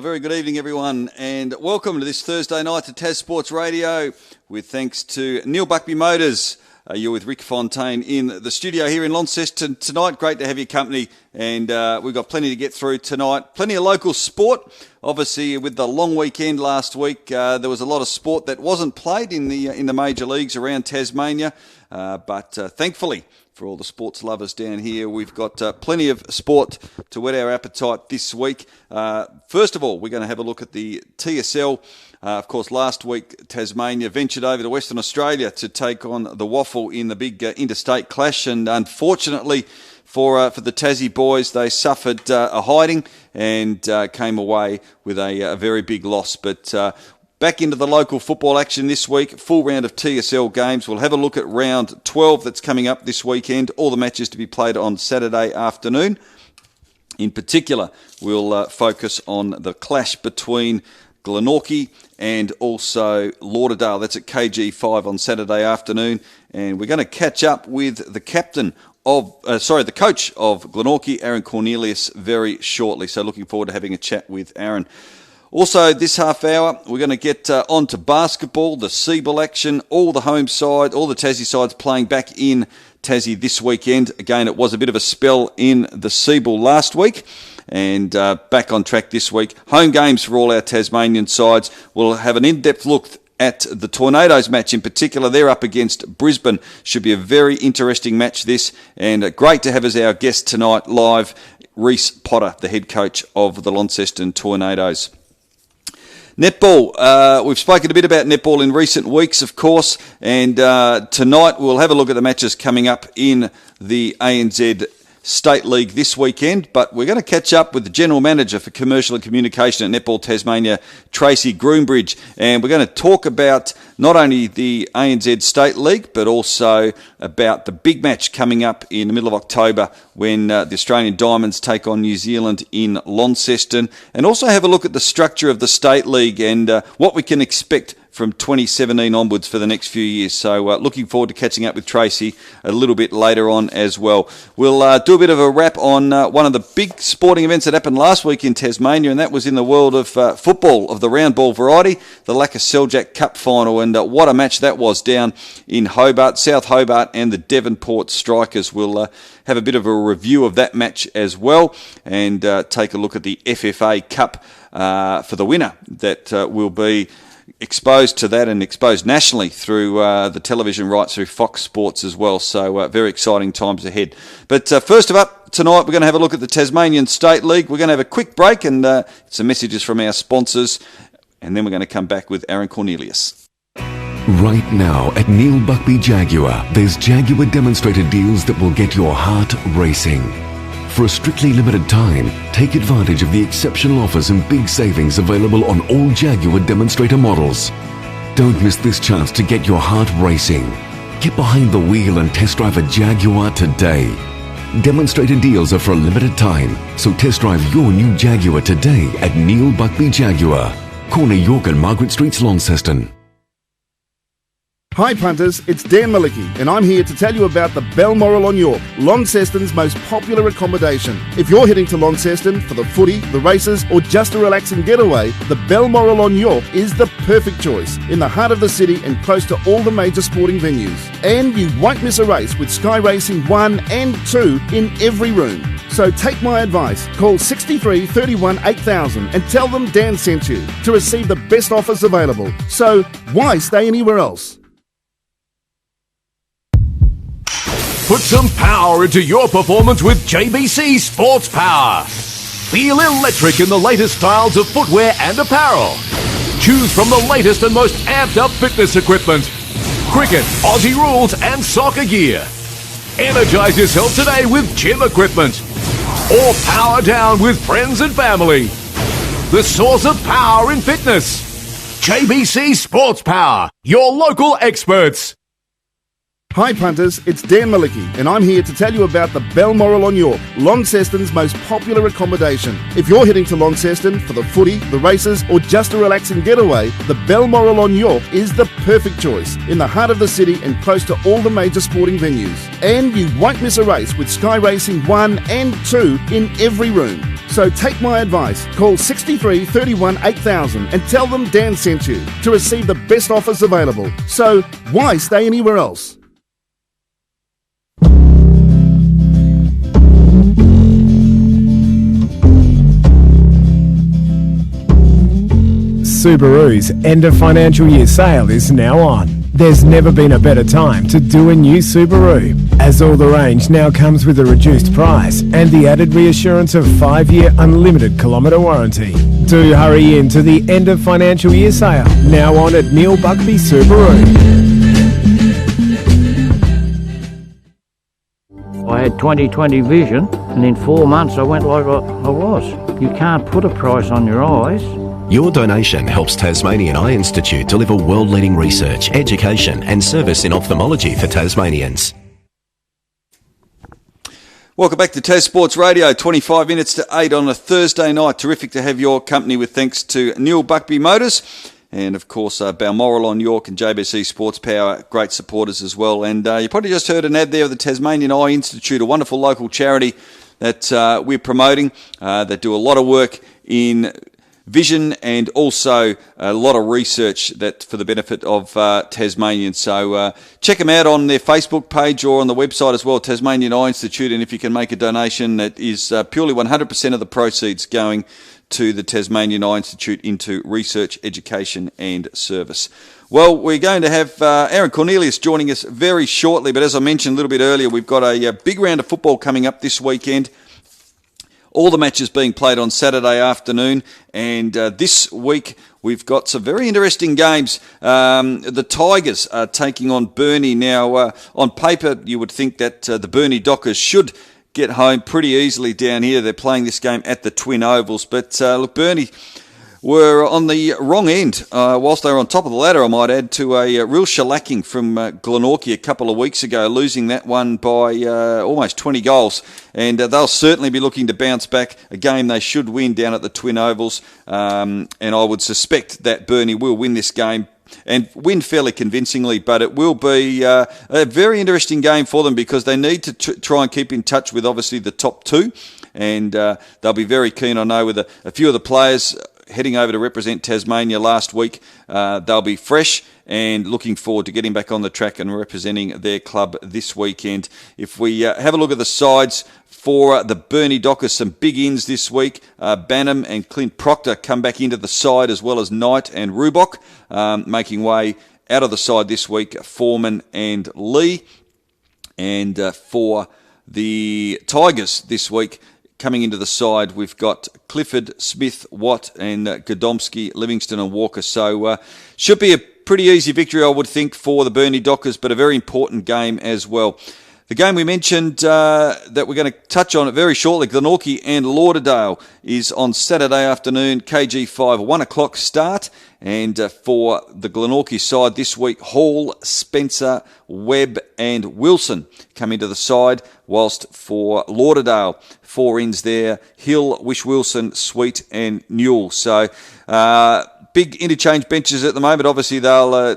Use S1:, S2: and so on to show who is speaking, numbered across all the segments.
S1: a very good evening, everyone, and welcome to this Thursday night to Tas Sports Radio, with thanks to Neil Buckby Motors. You're with Rick Fontyn in the studio here in Launceston tonight. Great to have your company, and we've got plenty to get through tonight. Plenty of local sport. Obviously, with the long weekend last week, there was a lot of sport that wasn't played in the major leagues around Tasmania, but thankfully, for all the sports lovers down here, we've got plenty of sport to whet our appetite this week. First of all, we're going to have a look at the TSL. Of course, last week, Tasmania ventured over to Western Australia to take on the Waffle in the big interstate clash, and unfortunately for the Tassie boys, they suffered a hiding and came away with a very big loss. But back into the local football action this week, full round of TSL games. We'll have a look at round 12 that's coming up this weekend. All the matches to be played on Saturday afternoon. In particular, we'll focus on the clash between Glenorchy and also Lauderdale. That's at KG5 on Saturday afternoon. And we're going to catch up with the the coach of Glenorchy, Aaron Cornelius, very shortly. So looking forward to having a chat with Aaron. Also, this half hour, we're going to get on to basketball, the Seabull action, all the home side, all the Tassie sides playing back in Tassie this weekend. Again, it was a bit of a spell in the Seabull last week, and back on track this week. Home games for all our Tasmanian sides. We'll have an in-depth look at the Tornadoes match in particular. They're up against Brisbane. Should be a very interesting match this, and great to have as our guest tonight live, Reece Potter, the head coach of the Launceston Tornadoes. Netball, we've spoken a bit about netball in recent weeks, of course, and tonight we'll have a look at the matches coming up in the ANZ State League this weekend, but we're going to catch up with the General Manager for Commercial and Communication at Netball Tasmania, Tracy Groombridge, and we're going to talk about not only the ANZ State League, but also about the big match coming up in the middle of October when the Australian Diamonds take on New Zealand in Launceston, and also have a look at the structure of the State League and what we can expect from 2017 onwards for the next few years. So looking forward to catching up with Tracy a little bit later on as well. We'll do a bit of a wrap on one of the big sporting events that happened last week in Tasmania, and that was in the world of football of the round ball variety, the Lacca Seljack Cup final, and what a match that was down in Hobart, South Hobart, and the Devonport Strikers. We'll have a bit of a review of that match as well, and take a look at the FFA Cup for the winner that will be exposed to that and exposed nationally through the television rights through Fox Sports as well. So very exciting times ahead. But first of up, tonight we're going to have a look at the Tasmanian State League. We're going to have a quick break and some messages from our sponsors, and then we're going to come back with Aaron Cornelius.
S2: Right now at Neil Buckby Jaguar, there's Jaguar demonstrator deals that will get your heart racing. For a strictly limited time, take advantage of the exceptional offers and big savings available on all Jaguar demonstrator models. Don't miss this chance to get your heart racing. Get behind the wheel and test drive a Jaguar today. Demonstrator deals are for a limited time, so test drive your new Jaguar today at Neil Buckby Jaguar, corner York and Margaret Streets, Launceston.
S3: Hi punters, it's Dan Malicki and I'm here to tell you about the Balmoral on York, Launceston's most popular accommodation. If you're heading to Launceston for the footy, the races or just a relaxing getaway, the Balmoral on York is the perfect choice, in the heart of the city and close to all the major sporting venues. And you won't miss a race with Sky Racing 1 and 2 in every room. So take my advice, call 63 31 8000 and tell them Dan sent you to receive the best offers available. So why stay anywhere else?
S4: Put some power into your performance with JBC Sports Power. Feel electric in the latest styles of footwear and apparel. Choose from the latest and most amped up fitness equipment, cricket, Aussie rules and soccer gear. Energize yourself today with gym equipment. Or power down with friends and family. The source of power in fitness. JBC Sports Power, your local experts.
S3: Hi punters, it's Dan Malicki and I'm here to tell you about the Balmoral on York, Launceston's most popular accommodation. If you're heading to Launceston for the footy, the races or just a relaxing getaway, the Balmoral on York is the perfect choice, in the heart of the city and close to all the major sporting venues. And you won't miss a race with Sky Racing 1 and 2 in every room. So take my advice. Call 63 31 8000 and tell them Dan sent you to receive the best offers available. So why stay anywhere else?
S5: Subaru's end of financial year sale is now on. There's never been a better time to do a new Subaru, as all the range now comes with a reduced price and the added reassurance of 5-year unlimited kilometre warranty. Do hurry in to the end of financial year sale, now on at Neil Buckby Subaru.
S6: I had 20/20 vision, and in 4 months I went like I was. You can't put a price on your eyes.
S7: Your donation helps Tasmanian Eye Institute deliver world-leading research, education and service in ophthalmology for Tasmanians.
S1: Welcome back to Tas Sports Radio, 25 minutes to 8 on a Thursday night. Terrific to have your company with thanks to Neil Buckby Motors and, of course, Balmoral on York and JBC Sports Power, great supporters as well. And you probably just heard an ad there of the Tasmanian Eye Institute, a wonderful local charity that we're promoting that do a lot of work in vision and also a lot of research that for the benefit of Tasmanians. So check them out on their Facebook page or on the website as well, Tasmanian Eye Institute. And if you can make a donation, that is purely 100% of the proceeds going to the Tasmanian Eye Institute into research, education and service. Well, we're going to have Aaron Cornelius joining us very shortly. But as I mentioned a little bit earlier, we've got a big round of football coming up this weekend. All the matches being played on Saturday afternoon, and this week we've got some very interesting games. The Tigers are taking on Burnie. Now, on paper, you would think that the Burnie Dockers should get home pretty easily down here. They're playing this game at the Twin Ovals, but look, Burnie were on the wrong end, whilst they were on top of the ladder, I might add, to a real shellacking from Glenorchy a couple of weeks ago, losing that one by almost 20 goals. And they'll certainly be looking to bounce back, a game they should win down at the Twin Ovals. And I would suspect that Burnie will win this game and win fairly convincingly, but it will be a very interesting game for them because they need to try and keep in touch with, obviously, the top two. And they'll be very keen, I know, with a few of the players heading over to represent Tasmania last week. They'll be fresh and looking forward to getting back on the track and representing their club this weekend. If we have a look at the sides for the Burnie Dockers, some big ins this week. Banham and Clint Proctor come back into the side, as well as Knight and Rubok, making way out of the side this week, Foreman and Lee. And for the Tigers this week, coming into the side, we've got Clifford, Smith, Watt and Godomsky, Livingston and Walker. So should be a pretty easy victory, I would think, for the Burnie Dockers, but a very important game as well. The game we mentioned that we're going to touch on it very shortly, Glenorchy and Lauderdale, is on Saturday afternoon, KG5, 1 o'clock start. And for the Glenorchy side this week, Hall, Spencer, Webb and Wilson come into the side, whilst for Lauderdale, 4 ins there, Hill, Wish Wilson, Sweet and Newell. So big interchange benches at the moment. Obviously they'll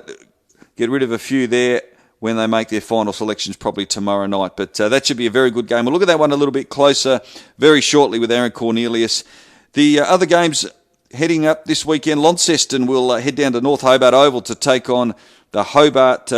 S1: get rid of a few there when they make their final selections probably tomorrow night. But that should be a very good game. We'll look at that one a little bit closer very shortly with Aaron Cornelius. The other games heading up this weekend, Launceston will head down to North Hobart Oval to take on the Hobart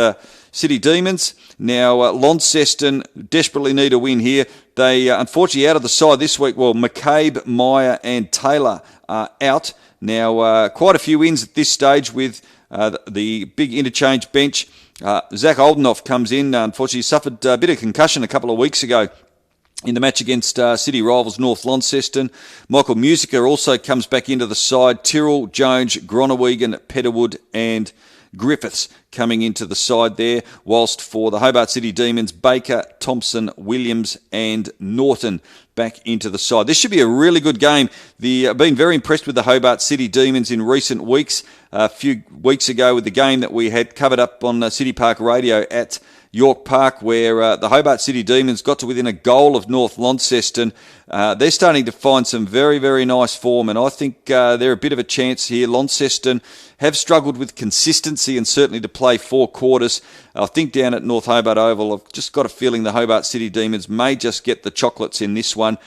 S1: City Demons. Now, Launceston desperately need a win here. They, unfortunately, out of the side this week, well, McCabe, Meyer and Taylor are out. Now, quite a few wins at this stage with the big interchange bench. Zach Oldenoff comes in. Unfortunately, he suffered a bit of concussion a couple of weeks ago in the match against city rivals North Launceston. Michael Musica also comes back into the side. Tyrrell, Jones, Gronewegan, Petterwood and Griffiths coming into the side there, whilst for the Hobart City Demons, Baker, Thompson, Williams and Norton back into the side. This should be a really good game. I've been very impressed with the Hobart City Demons in recent weeks. A few weeks ago with the game that we had covered up on City Park Radio at York Park, where the Hobart City Demons got to within a goal of North Launceston. They're starting to find some very, very nice form, and I think they're a bit of a chance here. Launceston have struggled with consistency and certainly to play play 4 quarters. I think down at North Hobart Oval, I've just got a feeling the Hobart City Demons may just get the chocolates in this one.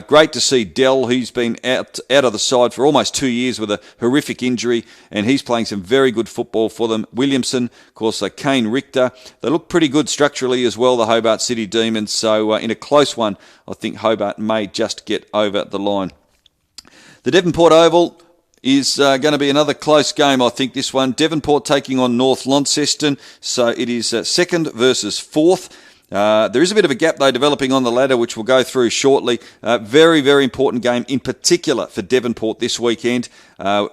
S1: Great to see Dell, who's been out of the side for almost 2 years with a horrific injury, and he's playing some very good football for them. Williamson, of course, Kane Richter. They look pretty good structurally as well, the Hobart City Demons. So in a close one, I think Hobart may just get over the line. The Devonport Oval is going to be another close game, I think, this one. Devonport taking on North Launceston, so it is second versus fourth. There is a bit of a gap, though, developing on the ladder, which we'll go through shortly. Very, very important game, in particular for Devonport this weekend.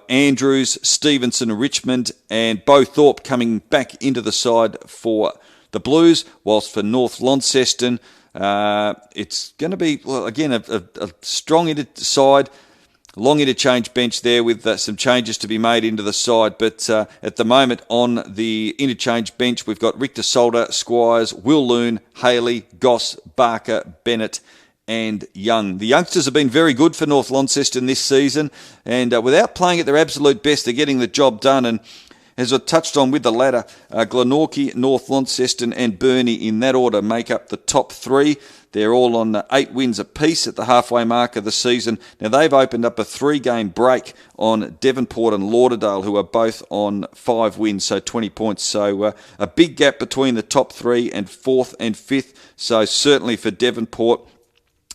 S1: Andrews, Stevenson, Richmond, and Bo Thorpe coming back into the side for the Blues, whilst for North Launceston, it's going to be, well, again, a strong side. Long interchange bench there with some changes to be made into the side. But at the moment on the interchange bench, we've got Richter Solder, Squires, Will Loon, Haley, Goss, Barker, Bennett and Young. The youngsters have been very good for North Launceston this season. And without playing at their absolute best, they're getting the job done. And as I touched on with the ladder, Glenorchy, North Launceston and Burnie in that order make up the top 3. They're all on 8 wins apiece at the halfway mark of the season. Now, they've opened up a 3-game break on Devonport and Lauderdale, who are both on 5 wins, so 20 points. So a big gap between the top 3 and 4th and 5th. So certainly for Devonport,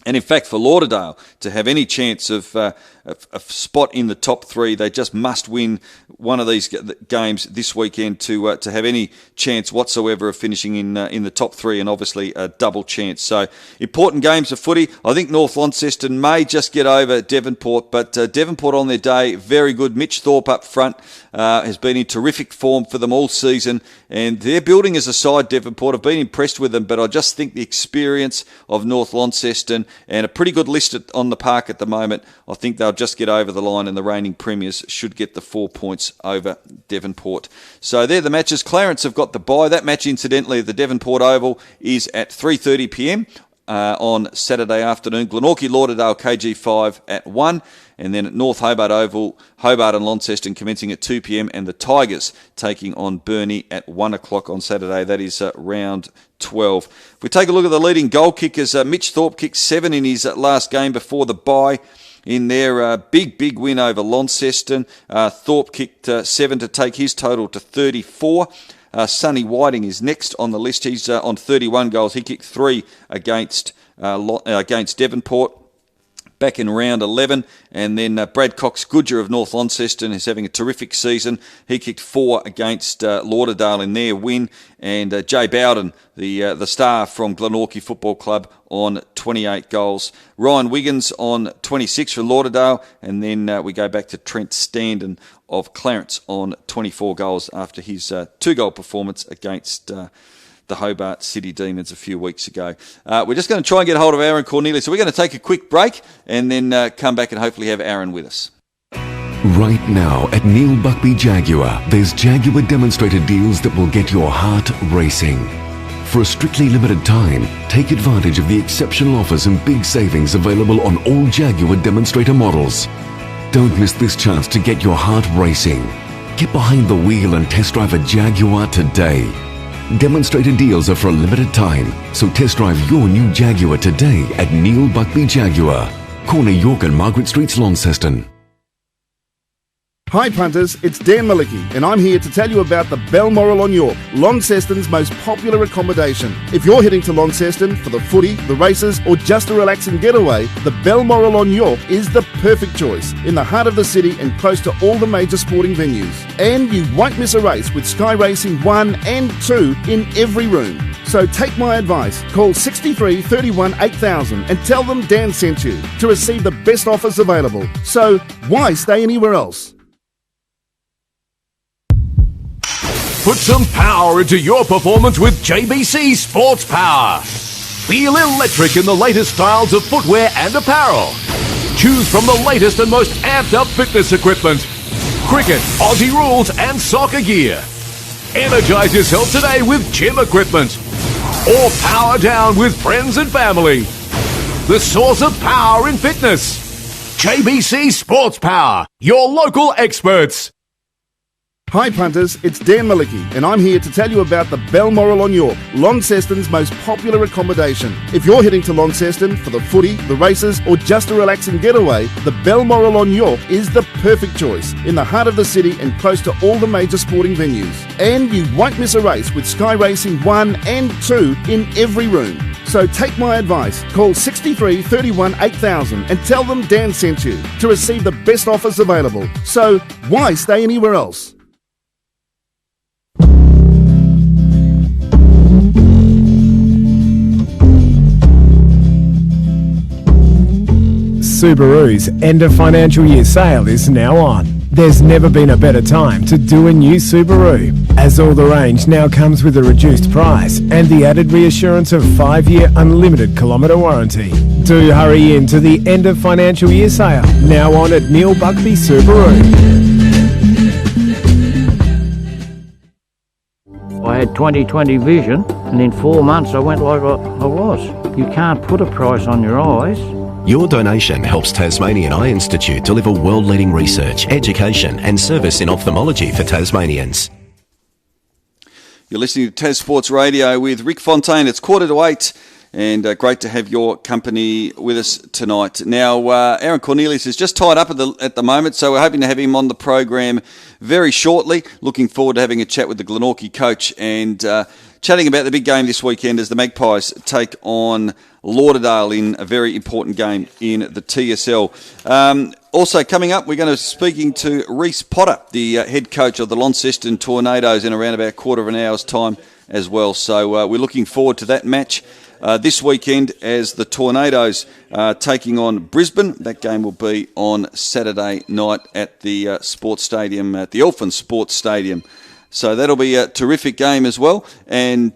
S1: and in fact for Lauderdale, to have any chance of a spot in the top 3, they just must win one of these games this weekend to have any chance whatsoever of finishing in the top 3, and obviously a double chance. So important games of footy. I think North Launceston may just get over Devonport, but Devonport on their day, very good. Mitch Thorpe up front has been in terrific form for them all season, and they're building as a side, Devonport. I've been impressed with them, but I just think the experience of North Launceston and a pretty good list on the park at the moment, I think they'll just get over the line, and the reigning premiers should get the 4 points over Devonport. So they're the matches. Clarence have got the bye. That match, incidentally, at the Devonport Oval is at 3:30 p.m. On Saturday afternoon. Glenorchy Lauderdale KG5 at 1, and then at North Hobart Oval, Hobart and Launceston commencing at 2 p.m, and the Tigers taking on Burnie at 1 o'clock on Saturday. That is round 12. If we take a look at the leading goal kickers, Mitch Thorpe kicked 7 in his last game before the bye in their big win over Launceston. Thorpe kicked 7 to take his total to 34. Sonny Whiting is next on the list. He's on 31 goals. He kicked 3 against Devonport back in round 11. And then Brad Cox-Goodger of North Launceston is having a terrific season. He kicked 4 against Lauderdale in their win. And Jay Bowden, the star from Glenorchy Football Club, on 28 goals. Ryan Wiggins on 26 from Lauderdale. And then we go back to Trent Standen of Clarence on 24 goals after his 2-goal performance against the Hobart City Demons a few weeks ago. We're just going to try and get hold of Aaron Cornelius. So we're going to take a quick break and then come back and hopefully have Aaron with us.
S2: Right now at Neil Buckby Jaguar, there's Jaguar demonstrator deals that will get your heart racing. For a strictly limited time, take advantage of the exceptional offers and big savings available on all Jaguar demonstrator models. Don't miss this chance to get your heart racing. Get behind the wheel and test drive a Jaguar today. Demonstrator deals are for a limited time, so test drive your new Jaguar today at Neil Buckby Jaguar, corner York and Margaret Streets, Launceston.
S3: Hi punters, it's Dan Malicki, and I'm here to tell you about the Balmoral on York, Launceston's most popular accommodation. If you're heading to Launceston for the footy, the races, or just a relaxing getaway, the Balmoral on York is the perfect choice, in the heart of the city and close to all the major sporting venues. And you won't miss a race with Sky Racing 1 and 2 in every room. So take my advice, call 63 31 8000 and tell them Dan sent you to receive the best offers available. So why stay anywhere else?
S4: Put some power into your performance with JBC Sports Power. Feel electric in the latest styles of footwear and apparel. Choose from the latest and most amped up fitness equipment, cricket, Aussie rules and soccer gear. Energize yourself today with gym equipment. Or power down with friends and family. The source of power in fitness. JBC Sports Power, your local experts.
S3: Hi punters, it's Dan Malicki and I'm here to tell you about the Balmoral on York, Launceston's most popular accommodation. If you're heading to Launceston for the footy, the races or just a relaxing getaway, the Balmoral on York is the perfect choice in the heart of the city and close to all the major sporting venues. And you won't miss a race with Sky Racing 1 and 2 in every room. So take my advice, call 63 31 8000 and tell them Dan sent you to receive the best offers available. So why stay anywhere else?
S5: Subaru's end of financial year sale is now on. There's never been a better time to do a new Subaru, as all the range now comes with a reduced price and the added reassurance of 5-year unlimited kilometre warranty. Do hurry in to the end of financial year sale, now on at Neil Buckby Subaru.
S6: I had 20/20 vision, and in 4 months I went like I was. You can't put a price on your eyes.
S7: Your donation helps Tasmanian Eye Institute deliver world-leading research, education and service in ophthalmology for Tasmanians.
S1: You're listening to Tas Sports Radio with Rick Fontyn. It's 7:45 and great to have your company with us tonight. Now, Aaron Cornelius is just tied up at the moment, so we're hoping to have him on the program very shortly. Looking forward to having a chat with the Glenorchy coach and chatting about the big game this weekend as the Magpies take on Lauderdale in a very important game in the TSL. Also coming up, we're going to be speaking to Reece Potter, the head coach of the Launceston Tornadoes, in around about a quarter of an hour's time as well. So we're looking forward to that match this weekend as the Tornadoes taking on Brisbane. That game will be on Saturday night at the Sports Stadium, at the Elfin Sports Stadium. So that'll be a terrific game as well, and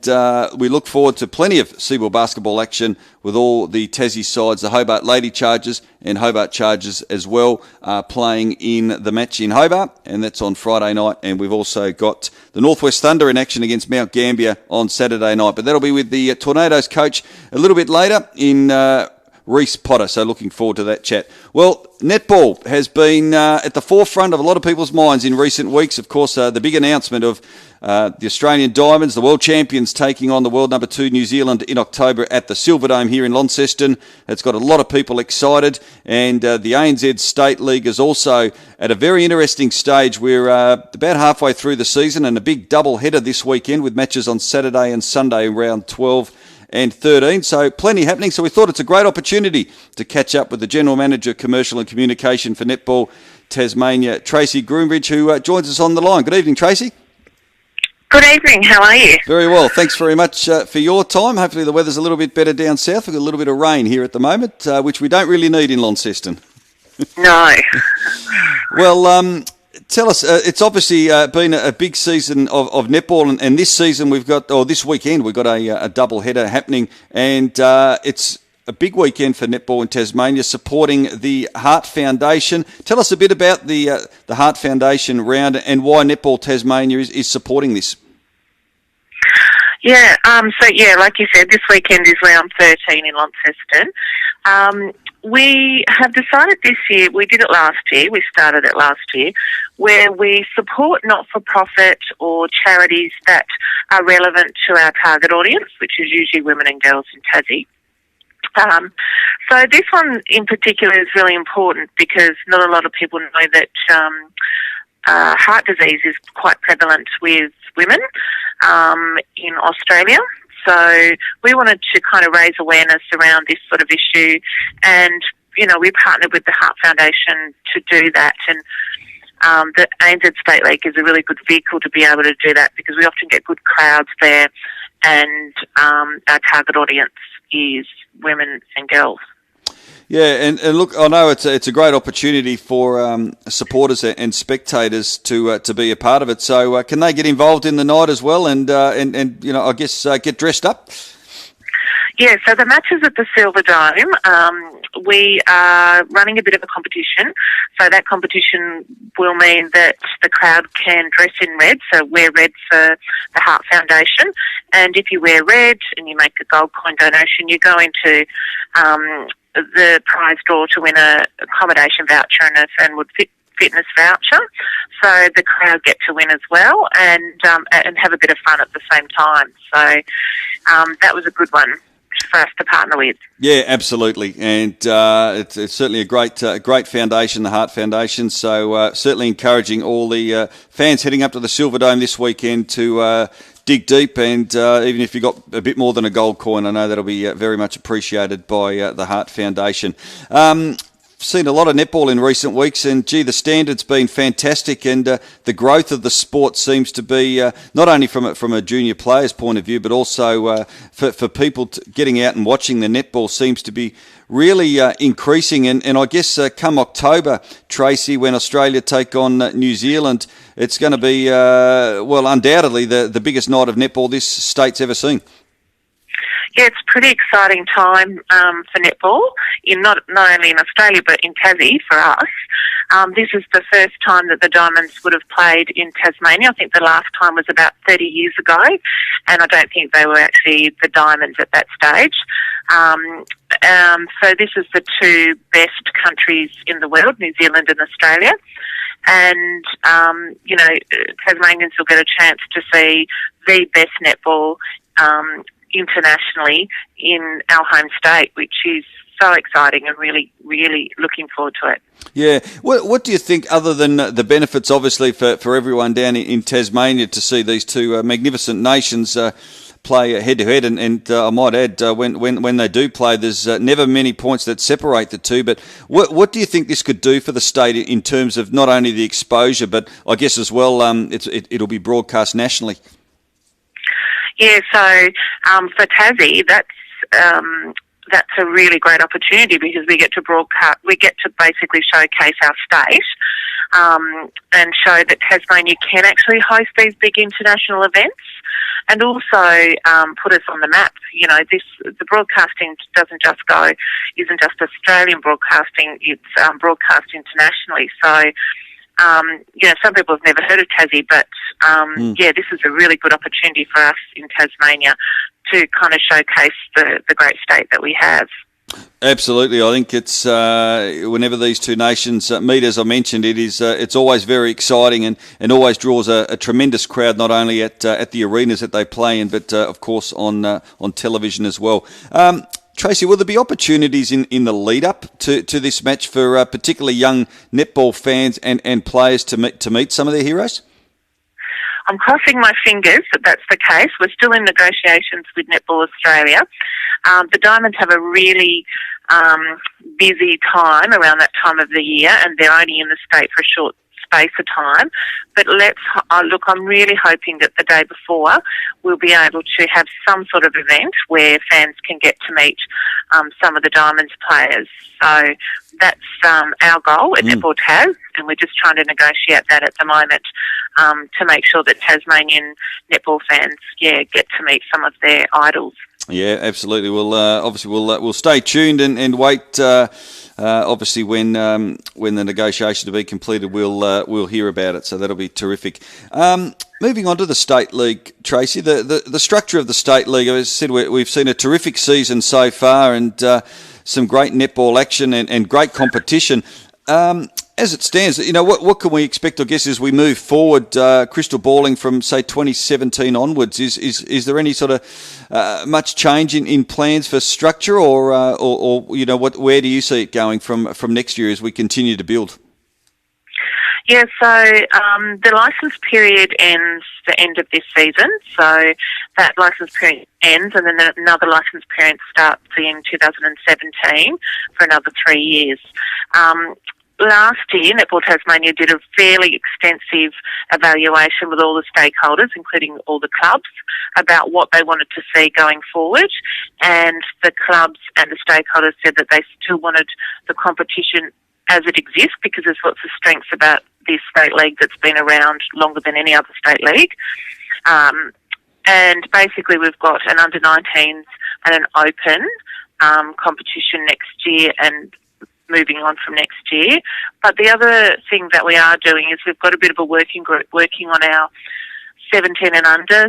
S1: we look forward to plenty of Seaboard basketball action with all the Tassie sides. The Hobart Lady Chargers and Hobart Chargers as well are playing in the match in Hobart, and that's on Friday night. And we've also got the Northwest Thunder in action against Mount Gambier on Saturday night. But that'll be with the Tornadoes coach a little bit later in Reece Potter, so looking forward to that chat. Well, netball has been at the forefront of a lot of people's minds in recent weeks. Of course, the big announcement of the Australian Diamonds, the world champions, taking on the world number 2 New Zealand in October at the Silverdome here in Launceston. It's got a lot of people excited, and the ANZ State League is also at a very interesting stage. We're about halfway through the season, and a big double header this weekend with matches on Saturday and Sunday in round 12 and 13, so plenty happening. So we thought it's a great opportunity to catch up with the General Manager of Commercial and Communication for Netball Tasmania, Tracy Groombridge, who joins us on the line. Good evening, Tracy.
S8: Good evening, how are you?
S1: Very well, thanks very much for your time. Hopefully the weather's a little bit better down south. We've got a little bit of rain here at the moment, which we don't really need in Launceston.
S8: No.
S1: Well, tell us, it's obviously been a big season of netball, and this season this weekend we've got a double header happening, and it's a big weekend for netball in Tasmania, supporting the Heart Foundation. Tell us a bit about the Heart Foundation round and why Netball Tasmania is supporting this.
S8: Yeah, like you said, this weekend is round 13 in Launceston. We have decided this year, we did it last year, we started it last year, where we support not-for-profit or charities that are relevant to our target audience, which is usually women and girls in Tassie. So this one in particular is really important because not a lot of people know that heart disease is quite prevalent with women in Australia. So we wanted to kind of raise awareness around this sort of issue, and, we partnered with the Heart Foundation to do that, and the ANZ State League is a really good vehicle to be able to do that because we often get good crowds there, and our target audience is women and girls.
S1: Yeah, and look, I know it's a great opportunity for supporters and spectators to be a part of it. So can they get involved in the night as well, and I guess get dressed up?
S8: Yeah, so the matches at the Silverdome, we are running a bit of a competition. So that competition will mean that the crowd can dress in red, so wear red for the Heart Foundation. And if you wear red and you make a gold coin donation, you go into the prize draw to win a accommodation voucher and would fitness voucher, so the crowd get to win as well, and have a bit of fun at the same time. So that was a good one for us to partner with.
S1: Yeah, absolutely, and it's certainly a great foundation, the Heart Foundation. So certainly encouraging all the fans heading up to the Silverdome this weekend to dig deep, and even if you got a bit more than a gold coin, I know that'll be very much appreciated by the Heart Foundation. Seen a lot of netball in recent weeks, and gee, the standard's been fantastic, and the growth of the sport seems to be not only from a junior player's point of view, but also for people getting out and watching the netball seems to be really increasing. And I guess come October, Tracy, when Australia take on New Zealand, it's going to be undoubtedly the biggest night of netball this state's ever seen.
S8: Yeah, it's a pretty exciting time for netball, in not only in Australia but in Tassie for us. This is the first time that the Diamonds would have played in Tasmania. I think the last time was about 30 years ago, and I don't think they were actually the Diamonds at that stage. So this is the two best countries in the world, New Zealand and Australia. And, Tasmanians will get a chance to see the best netball internationally in our home state, which is so exciting, and really, really looking forward to it.
S1: Yeah. What do you think, other than the benefits, obviously, for everyone down in Tasmania to see these two magnificent nations play head-to-head, and I might add, when they do play, there's never many points that separate the two, but what do you think this could do for the state in terms of not only the exposure, but I guess as well, it'll be broadcast nationally?
S8: Yeah, so for Tassie, that's a really great opportunity, because we get to basically showcase our state and show that Tasmania can actually host these big international events, and also put us on the map. You know, the broadcasting isn't just Australian broadcasting; it's broadcast internationally. So. Some people have never heard of Tassie, but this is a really good opportunity for us in Tasmania to kind of showcase the great state that we have.
S1: Absolutely, I think it's whenever these two nations meet, as I mentioned, it's always very exciting and always draws a tremendous crowd, not only at the arenas that they play in, but of course on television as well. Tracy, will there be opportunities in the lead-up to this match for particularly young netball fans and players to meet some of their heroes?
S8: I'm crossing my fingers that that's the case. We're still in negotiations with Netball Australia. The Diamonds have a really busy time around that time of the year, and they're only in the state for a short space of time. But I'm really hoping that the day before we'll be able to have some sort of event where fans can get to meet some of the Diamonds players. So that's our goal at Netball Tas, and we're just trying to negotiate that at the moment to make sure that Tasmanian netball fans get to meet some of their idols.
S1: Yeah, absolutely. We'll stay tuned and wait. Obviously, when the negotiations to be completed, we'll hear about it. So that'll be terrific. Moving on to the State League, Tracy, the structure of the State League. As I said, we've seen a terrific season so far, and some great netball action and great competition. As it stands, what can we expect, I guess, as we move forward, crystal balling from, say, 2017 onwards? Is there any sort of much change in plans for structure, or where do you see it going from next year as we continue to build?
S8: Yeah, so the licence period ends the end of this season, so that licence period ends, and then another licence period starts in 2017 for another 3 years. Last year, Netball Tasmania did a fairly extensive evaluation with all the stakeholders, including all the clubs, about what they wanted to see going forward. And the clubs and the stakeholders said that they still wanted the competition as it exists, because there's lots of strengths about this state league that's been around longer than any other state league. And basically we've got an under-19s and an open competition next year, and moving on from next year. But the other thing that we are doing is we've got a bit of a working group working on our 17 and under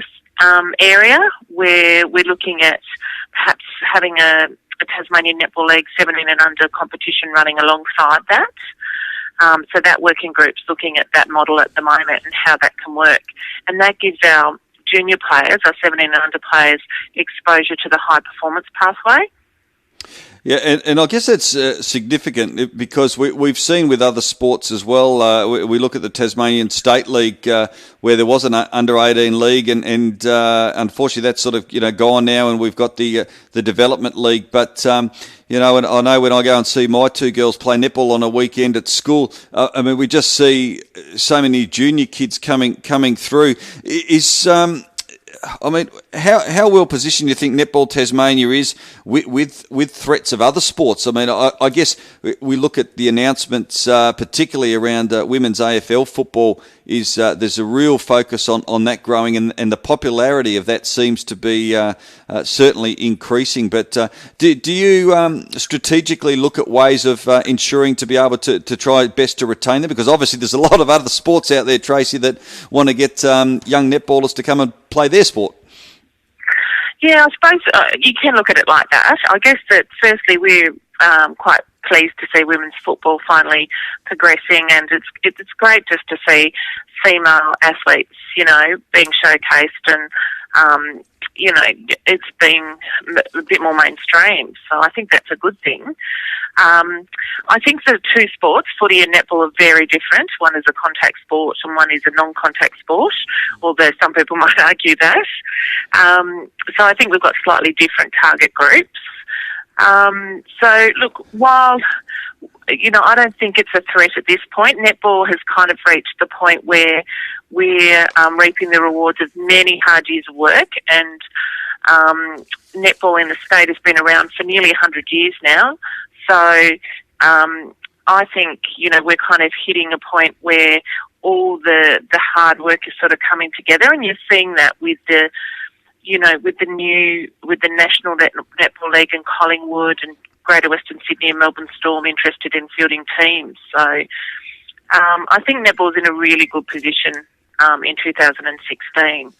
S8: area, where we're looking at perhaps having a Tasmanian Netball League 17 and under competition running alongside that. So that working group's looking at that model at the moment and how that can work. And that gives our junior players, our 17 and under players, exposure to the high performance pathway.
S1: Yeah, and I guess that's significant because we've seen with other sports as well. We look at the Tasmanian State League where there was an under-18 league, and unfortunately that's sort of gone now, and we've got the development league. But and I know when I go and see my two girls play netball on a weekend at school, I mean we just see so many junior kids coming through. I mean, how well positioned do you think Netball Tasmania is with threats of other sports? I mean, I guess we look at the announcements, particularly around women's AFL football. There's a real focus on that growing, and the popularity of that seems to be certainly increasing. But do you strategically look at ways of ensuring to be able to try best to retain them? Because obviously there's a lot of other sports out there, Tracy, that want to get young netballers to come and play their sport.
S8: Yeah, I suppose you can look at it like that. I guess that firstly we're quite pleased to see women's football finally progressing, and it's great just to see female athletes, being showcased, and it's been a bit more mainstream. So I think that's a good thing. I think the two sports, footy and netball, are very different. One is a contact sport and one is a non-contact sport, although some people might argue that. So I think we've got slightly different target groups. So look, while I don't think it's a threat at this point, netball has kind of reached the point where we're reaping the rewards of many hard years of work, and netball in the state has been around for nearly 100 years now. So I think, we're kind of hitting a point where all the hard work is sort of coming together, and you're seeing that with the National Netball League and Collingwood and Greater Western Sydney and Melbourne Storm interested in fielding teams. So I think netball's in a really good position in 2016.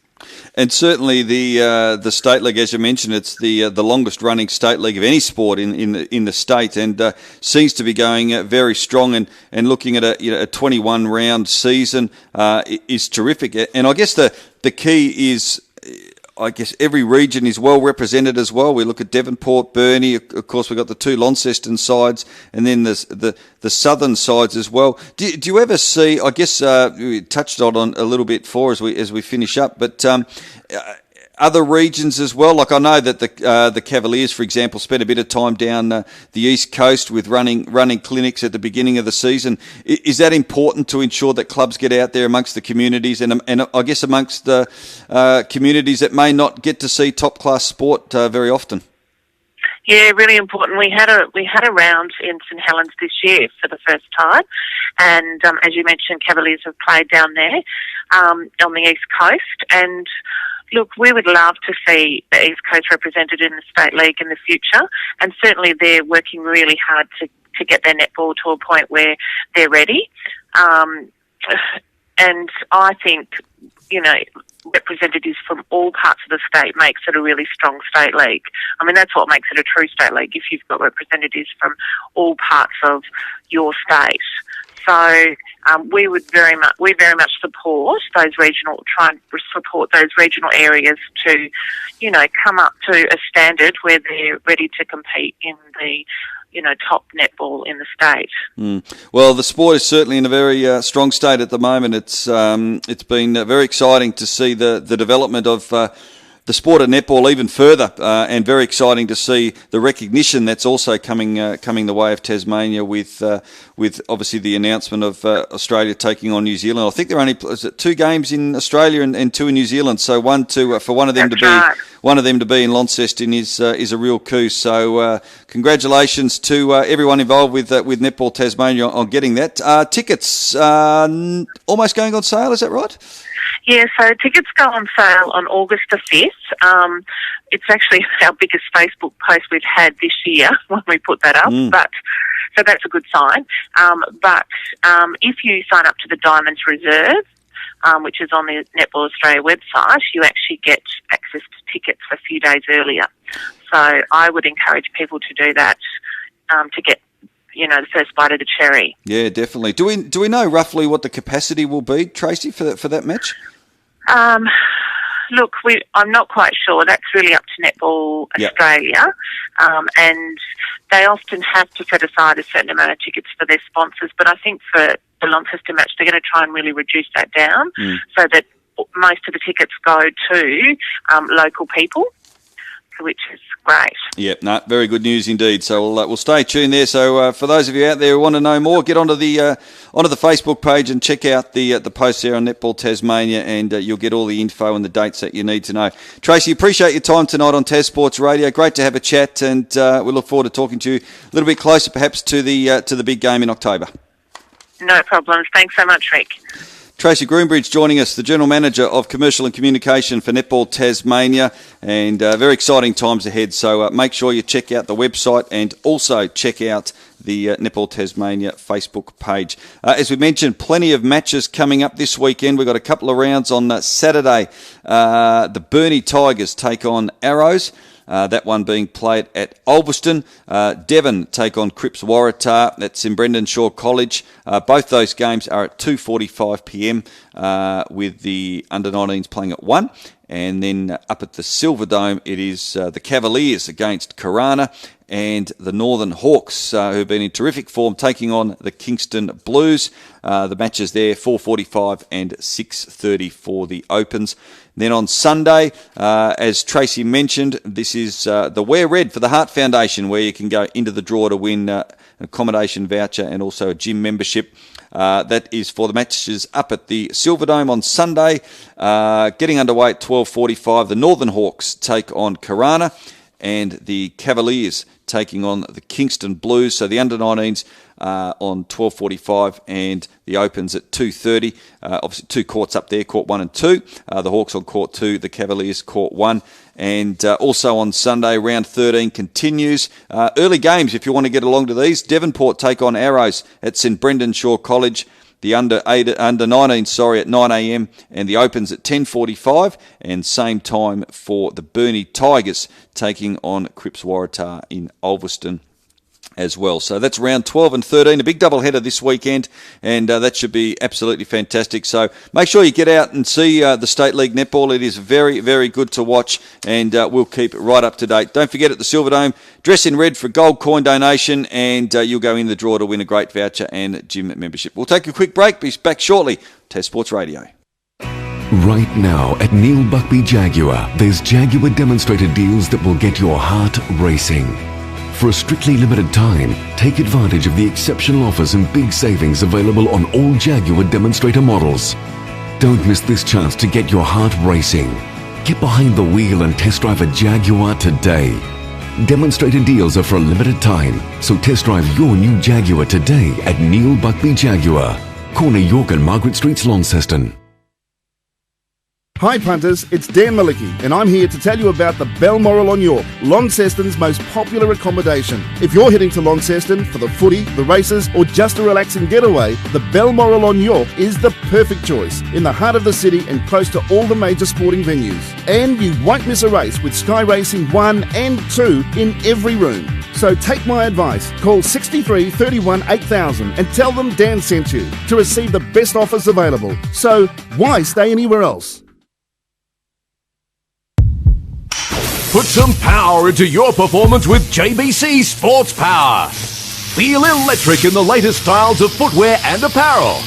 S1: And certainly the state league, as you mentioned, it's the longest running state league of any sport in the state, and seems to be going very strong. And looking at a 21 round season is terrific. And I guess the key is, I guess every region is well represented as well. We look at Devonport, Burnie, of course we've got the two Launceston sides, and then there's the southern sides as well. Do you ever see, I guess we touched on a little bit as we finish up, but other regions as well? Like I know that the Cavaliers, for example, spent a bit of time down the East Coast with running clinics at the beginning of the season. Is that important to ensure that clubs get out there amongst the communities and I guess amongst the communities that may not get to see top class sport very often?
S8: Yeah, really important. We had a round in St Helens this year for the first time, and as you mentioned, Cavaliers have played down there on the East Coast, and look, we would love to see the East Coast represented in the State League in the future, and certainly they're working really hard to get their netball to a point where they're ready. And I think, representatives from all parts of the state makes it a really strong state league. I mean, that's what makes it a true state league, if you've got representatives from all parts of your state. So we very much support those support those regional areas to, come up to a standard where they're ready to compete in the, top netball in the state.
S1: Well, the sport is certainly in a very strong state at the moment. It's been very exciting to see the development of the sport of netball even further, and very exciting to see the recognition that's also coming the way of Tasmania with obviously the announcement of Australia taking on New Zealand. I think there are only 2 games in Australia and 2 in New Zealand, so for one of them to be in Launceston is a real coup. So congratulations to everyone involved with Netball Tasmania on getting that. Tickets almost going on sale, is that right?
S8: Yeah, so tickets go on sale on August the 5th. It's actually our biggest Facebook post we've had this year when we put that up, so that's a good sign. But if you sign up to the Diamonds Reserve, which is on the Netball Australia website, you actually get access to tickets a few days earlier. So I would encourage people to do that, to get the first bite of the cherry.
S1: Yeah, definitely. Do we know roughly what the capacity will be, Tracy, for that match?
S8: Look, I'm not quite sure. That's really up to Netball Australia, and they often have to set aside a certain amount of tickets for their sponsors. But I think for the Launceston match, they're going to try and really reduce that down so that most of the tickets go to local people, which is great.
S1: Yep, no, very good news indeed. So we'll stay tuned there. So for those of you out there who want to know more, get onto the Facebook page and check out the post there on Netball Tasmania, and you'll get all the info and the dates that you need to know. Tracy, appreciate your time tonight on Tas Sports Radio. Great to have a chat, and we look forward to talking to you a little bit closer, perhaps to the big game in October.
S8: No problems. Thanks so much, Rick.
S1: Tracy Groombridge joining us, the General Manager of Commercial and Communication for Netball Tasmania, and very exciting times ahead. So make sure you check out the website and also check out the Netball Tasmania Facebook page. As we mentioned, plenty of matches coming up this weekend. We've got a couple of rounds on Saturday. The Burnie Tigers take on Arrows. That one being played at Ulverston. Devon take on Cripps Waratah. That's in Brendan Shaw College. Both those games are at 2:45 p.m. With the under-19s playing at 1. And then up at the Silverdome, it is the Cavaliers against Corana, and the Northern Hawks, who've been in terrific form, taking on the Kingston Blues. The matches there, 4:45 and 6:30 for the Opens. Then on Sunday, as Tracy mentioned, this is the Wear Red for the Heart Foundation, where you can go into the draw to win an accommodation voucher and also a gym membership. That is for the matches up at the Silverdome on Sunday. Getting underway at 12:45, the Northern Hawks take on Corana, and the Cavaliers taking on the Kingston Blues. So the under-19s on 12:45 and the Opens at 2:30. Obviously, two courts up there, Court 1 and 2. The Hawks on Court 2, the Cavaliers Court 1. And also on Sunday, round 13 continues. Early games, if you want to get along to these. Devonport take on Arrows at St Brendan Shaw College. The under 19 at 9 a.m. and the Opens at 10:45, and same time for the Burnie Tigers taking on Cripps Waratah in Ulverston as well. So that's round 12 and 13, a big doubleheader this weekend, and that should be absolutely fantastic. So make sure you get out and see the State League Netball. It is very, very good to watch, and we'll keep right up to date. Don't forget, at the Silverdome, dress in red for a gold coin donation, and you'll go in the draw to win a great voucher and gym membership. We'll take a quick break. Be back shortly. Tas Sports Radio.
S2: Right now at Neil Buckby Jaguar, there's Jaguar demonstrator deals that will get your heart racing. For a strictly limited time, take advantage of the exceptional offers and big savings available on all Jaguar demonstrator models. Don't miss this chance to get your heart racing. Get behind the wheel and test drive a Jaguar today. Demonstrator deals are for a limited time, so test drive your new Jaguar today at Neil Buckby Jaguar, corner York and Margaret Streets, Launceston.
S3: Hi punters, it's Dan Malicki, and I'm here to tell you about the Balmoral on York, Launceston's most popular accommodation. If you're heading to Launceston for the footy, the races, or just a relaxing getaway, the Balmoral on York is the perfect choice, in the heart of the city and close to all the major sporting venues. And you won't miss a race with Sky Racing 1 and 2 in every room. So take my advice, call 63 31 8000 and tell them Dan sent you to receive the best offers available. So why stay anywhere else?
S4: Put some power into your performance with JBC Sports Power. Feel electric in the latest styles of footwear and apparel.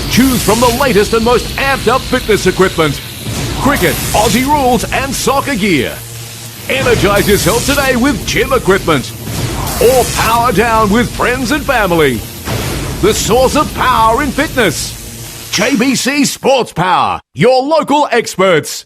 S4: Choose from the latest and most amped up fitness equipment, cricket, Aussie rules and soccer gear. Energize yourself today with gym equipment. Or power down with friends and family. The source of power in fitness. JBC Sports Power, your local experts.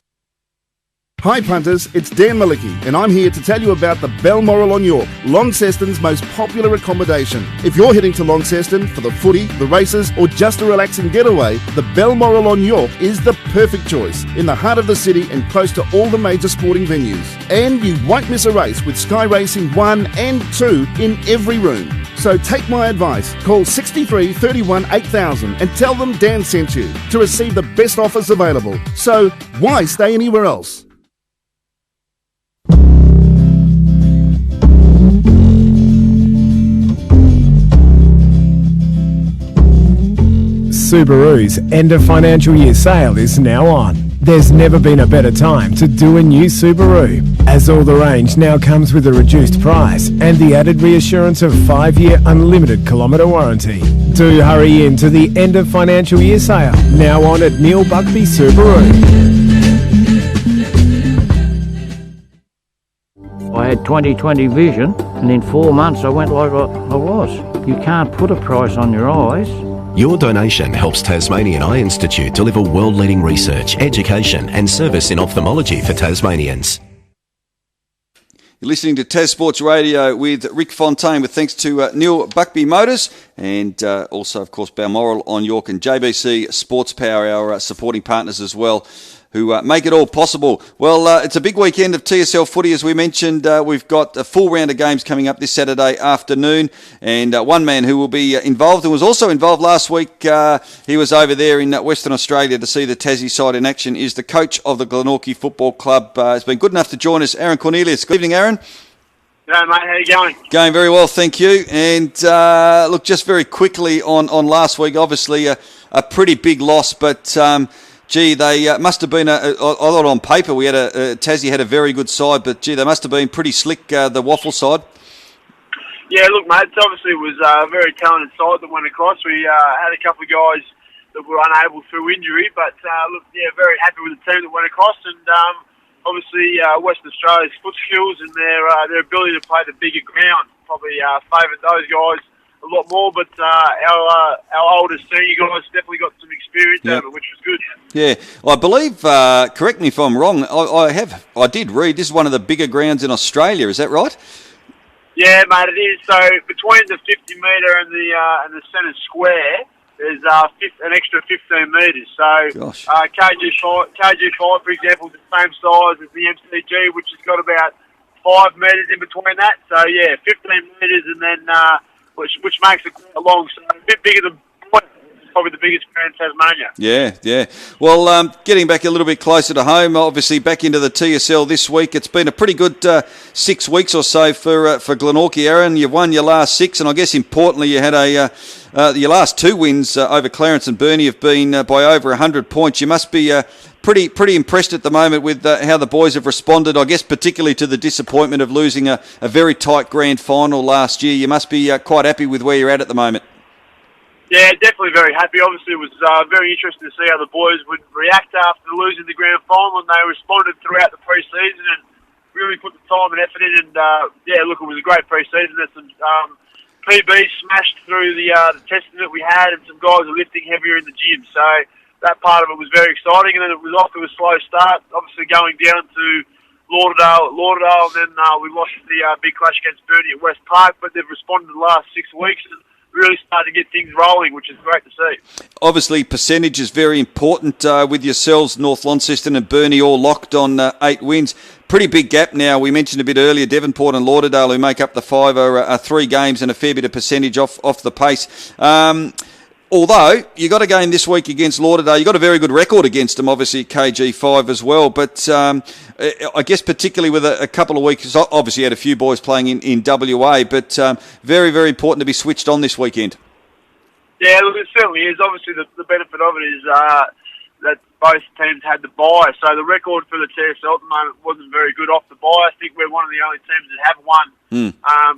S3: Hi punters, it's Dan Malicki, and I'm here to tell you about the Balmoral on York, Launceston's most popular accommodation. If you're heading to Launceston for the footy, the races, or just a relaxing getaway, the Balmoral on York is the perfect choice, in the heart of the city and close to all the major sporting venues. And you won't miss a race with Sky Racing 1 and 2 in every room. So take my advice, call 63 31 8000 and tell them Dan sent you to receive the best offers available. So why stay anywhere else?
S5: Subaru's end of financial year sale is now on. There's never been a better time to do a new Subaru, as all the range now comes with a reduced price and the added reassurance of 5-year unlimited kilometre warranty. Do hurry in to the end of financial year sale, now on at Neil Buckby Subaru.
S6: I had 20/20 vision, and in 4 months I went like I was. You can't put a price on your eyes.
S7: Your donation helps Tasmanian Eye Institute deliver world-leading research, education and service in ophthalmology for Tasmanians.
S1: You're listening to Tas Sports Radio with Rick Fontyn, with thanks to Neil Buckby Motors and also, of course, Balmoral on York and JBC Sports Power, our supporting partners as well, who make it all possible. Well, it's a big weekend of TSL footy, as we mentioned. We've got a full round of games coming up this Saturday afternoon, and one man who will be involved and was also involved last week, he was over there in Western Australia to see the Tassie side in action, is the coach of the Glenorchy Football Club. Has been good enough to join us, Aaron Cornelius. Good evening, Aaron.
S9: G'day, mate. How you going?
S1: Going very well, thank you. And look, just very quickly on last week, obviously a pretty big loss, but gee, they must have been, I thought on paper we had Tassie had a very good side, but gee, they must have been pretty slick, the Waffle side.
S9: Yeah, look, mate, obviously it was a very talented side that went across. We had a couple of guys that were unable through injury, but look, yeah, very happy with the team that went across, and obviously Western Australia's foot skills and their ability to play the bigger ground probably favoured those guys a lot more, but our older senior guys definitely got some experience out of it, which was good.
S1: Yeah, I believe, correct me if I'm wrong, I did read this is one of the bigger grounds in Australia, is that right?
S9: Yeah, mate, it is. So between the 50 metre and the centre square, there's an extra 15 metres. So KG5, for example, is the same size as the MCG, which has got about 5 metres in between that. So yeah, 15 metres, and then which makes it quite long, so a bit bigger than probably the biggest ground in Tasmania.
S1: Yeah. Well, getting back a little bit closer to home, obviously back into the TSL this week. It's been a pretty good 6 weeks or so for Glenorchy, Aaron. You've won your last 6, and I guess importantly you had your last 2 wins over Clarence and Burnie have been by over 100 points. You must be pretty impressed at the moment with how the boys have responded, I guess particularly to the disappointment of losing a very tight grand final last year. You must be quite happy with where you're at the moment.
S9: Yeah, definitely very happy. Obviously, it was very interesting to see how the boys would react after losing the grand final, and they responded throughout the pre-season and really put the time and effort in. And yeah, look, it was a great pre-season. There's some PBs smashed through the testing that we had, and some guys are lifting heavier in the gym. So that part of it was very exciting. And then it was off to a slow start, obviously going down to Lauderdale, and then we lost the big clash against Burnie at West Park. But they've responded the last 6 weeks and really starting to get things rolling, which is great to see. Obviously,
S1: percentage is very important with yourselves, North Launceston and Burnie all locked on 8 wins. Pretty big gap now. We mentioned a bit earlier, Devonport and Lauderdale, who make up the 5, are 3 games and a fair bit of percentage off the pace. Although, you got a game this week against Lauderdale. You got a very good record against them, obviously, KG5 as well. But I guess particularly with a couple of weeks, obviously you had a few boys playing in WA, but very, very important to be switched on this weekend.
S9: Yeah, look, it certainly is. Obviously, the benefit of it is that both teams had the bye. So the record for the TSL at the moment wasn't very good off the bye. I think we're one of the only teams that have won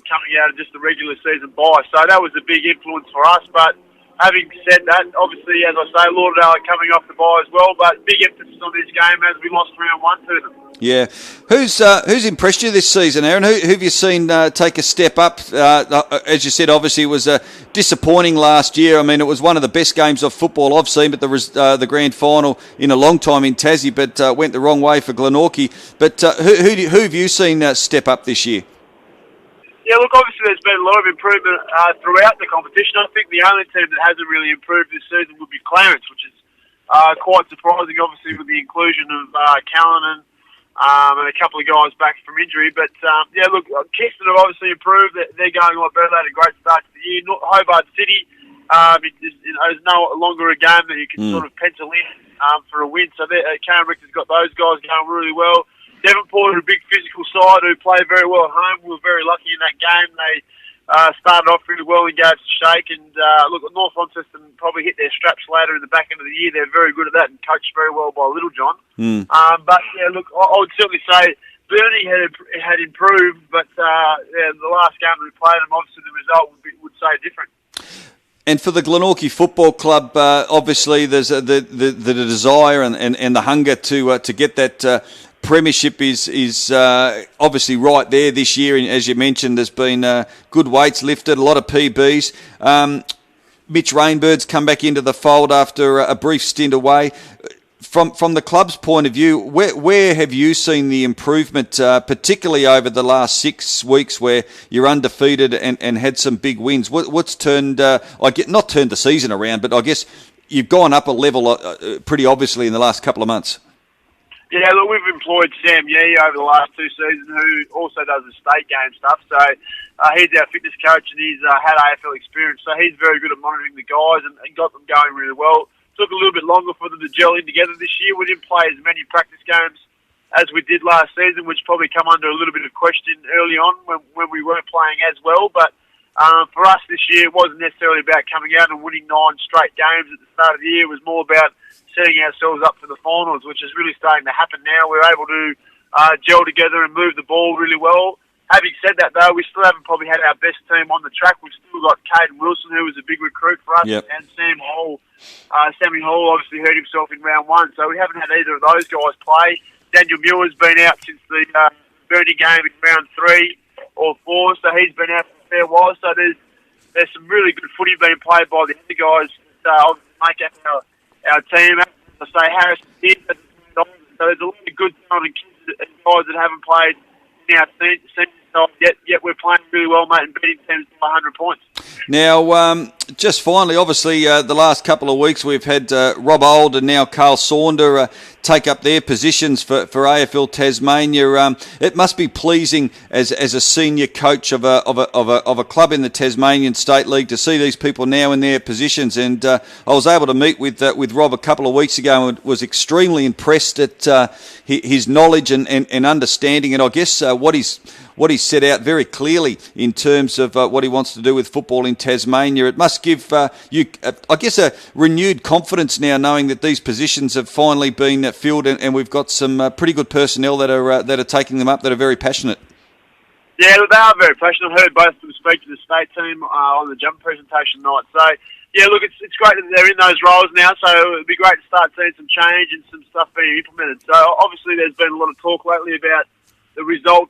S9: coming out of just the regular season bye. So that was a big influence for us, but having said that, obviously, as I say, Lauderdale are coming off the bye as well, but big emphasis on this game as we lost round 1 to them.
S1: Yeah. Who's impressed you this season, Aaron? Who have you seen take a step up? As you said, obviously it was disappointing last year. I mean, it was one of the best games of football I've seen, but the grand final in a long time in Tassie, but went the wrong way for Glenorchy. But who have you seen step up this year?
S9: Yeah, look, obviously there's been a lot of improvement throughout the competition. I think the only team that hasn't really improved this season would be Clarence, which is quite surprising, obviously, with the inclusion of Callanan and a couple of guys back from injury. But, yeah, look, Kingston have obviously improved. They're going a lot better. They had a great start to the year. Hobart City is no longer a game that you can sort of pencil in for a win. So Karen Richter's got those guys going really well. Devonport are a big physical side who play very well at home. We were very lucky in that game. They started off really well and gave us a shake. And look, North Launceston probably hit their straps later in the back end of the year. They're very good at that and coached very well by Little John. But yeah, look, I would certainly say Burnie had improved, but the last game that we played them, obviously the result would say different.
S1: And for the Glenorchy Football Club, obviously there's the desire and the hunger to get that premiership is obviously right there this year. And as you mentioned, there's been good weights lifted, a lot of PBs. Mitch Rainbird's come back into the fold after a brief stint away. From the club's point of view, where have you seen the improvement, particularly over the last 6 weeks where you're undefeated and had some big wins? What's turned, not turned the season around, but I guess you've gone up a level pretty obviously in the last couple of months.
S9: Yeah, look, we've employed Sam Yee over the last 2 seasons, who also does the state game stuff. So he's our fitness coach and he's had AFL experience. So he's very good at monitoring the guys and got them going really well. Took a little bit longer for them to gel in together this year. We didn't play as many practice games as we did last season, which probably come under a little bit of question early on when we weren't playing as well. But for us this year, it wasn't necessarily about coming out and winning 9 straight games at the start of the year. It was more about setting ourselves up for the finals, which is really starting to happen now. We're able to gel together and move the ball really well. Having said that, though, we still haven't probably had our best team on the track. We've still got Caden Wilson, who was a big recruit for us, and Sammy Hall obviously hurt himself in round 1, so we haven't had either of those guys play. Daniel Muir's been out since the Burnie game in round 3 or 4, so he's been out for a fair while. So there's some really good footy being played by the other guys that make up our team. I say Harris here, so there's a lot of good talented kids and guys that haven't played in our team yet we're playing really well, mate, and beating teams by 100 points.
S1: Now, just finally, obviously, the last couple of weeks we've had Rob Old and now Carl Saunder take up their positions for AFL Tasmania. It must be pleasing as a senior coach of a club in the Tasmanian State League to see these people now in their positions. And I was able to meet with Rob a couple of weeks ago and was extremely impressed at his knowledge and understanding, and I guess what he's set out very clearly in terms of what he wants to do with football in Tasmania. It must give you, I guess, a renewed confidence now, knowing that these positions have finally been filled, and we've got some pretty good personnel that are taking them up, that are very passionate.
S9: Yeah, they are very passionate. I heard both of them speak to the state team on the jump presentation night. So, yeah, look, it's great that they're in those roles now, so it'd be great to start seeing some change and some stuff being implemented. So, obviously, there's been a lot of talk lately about the result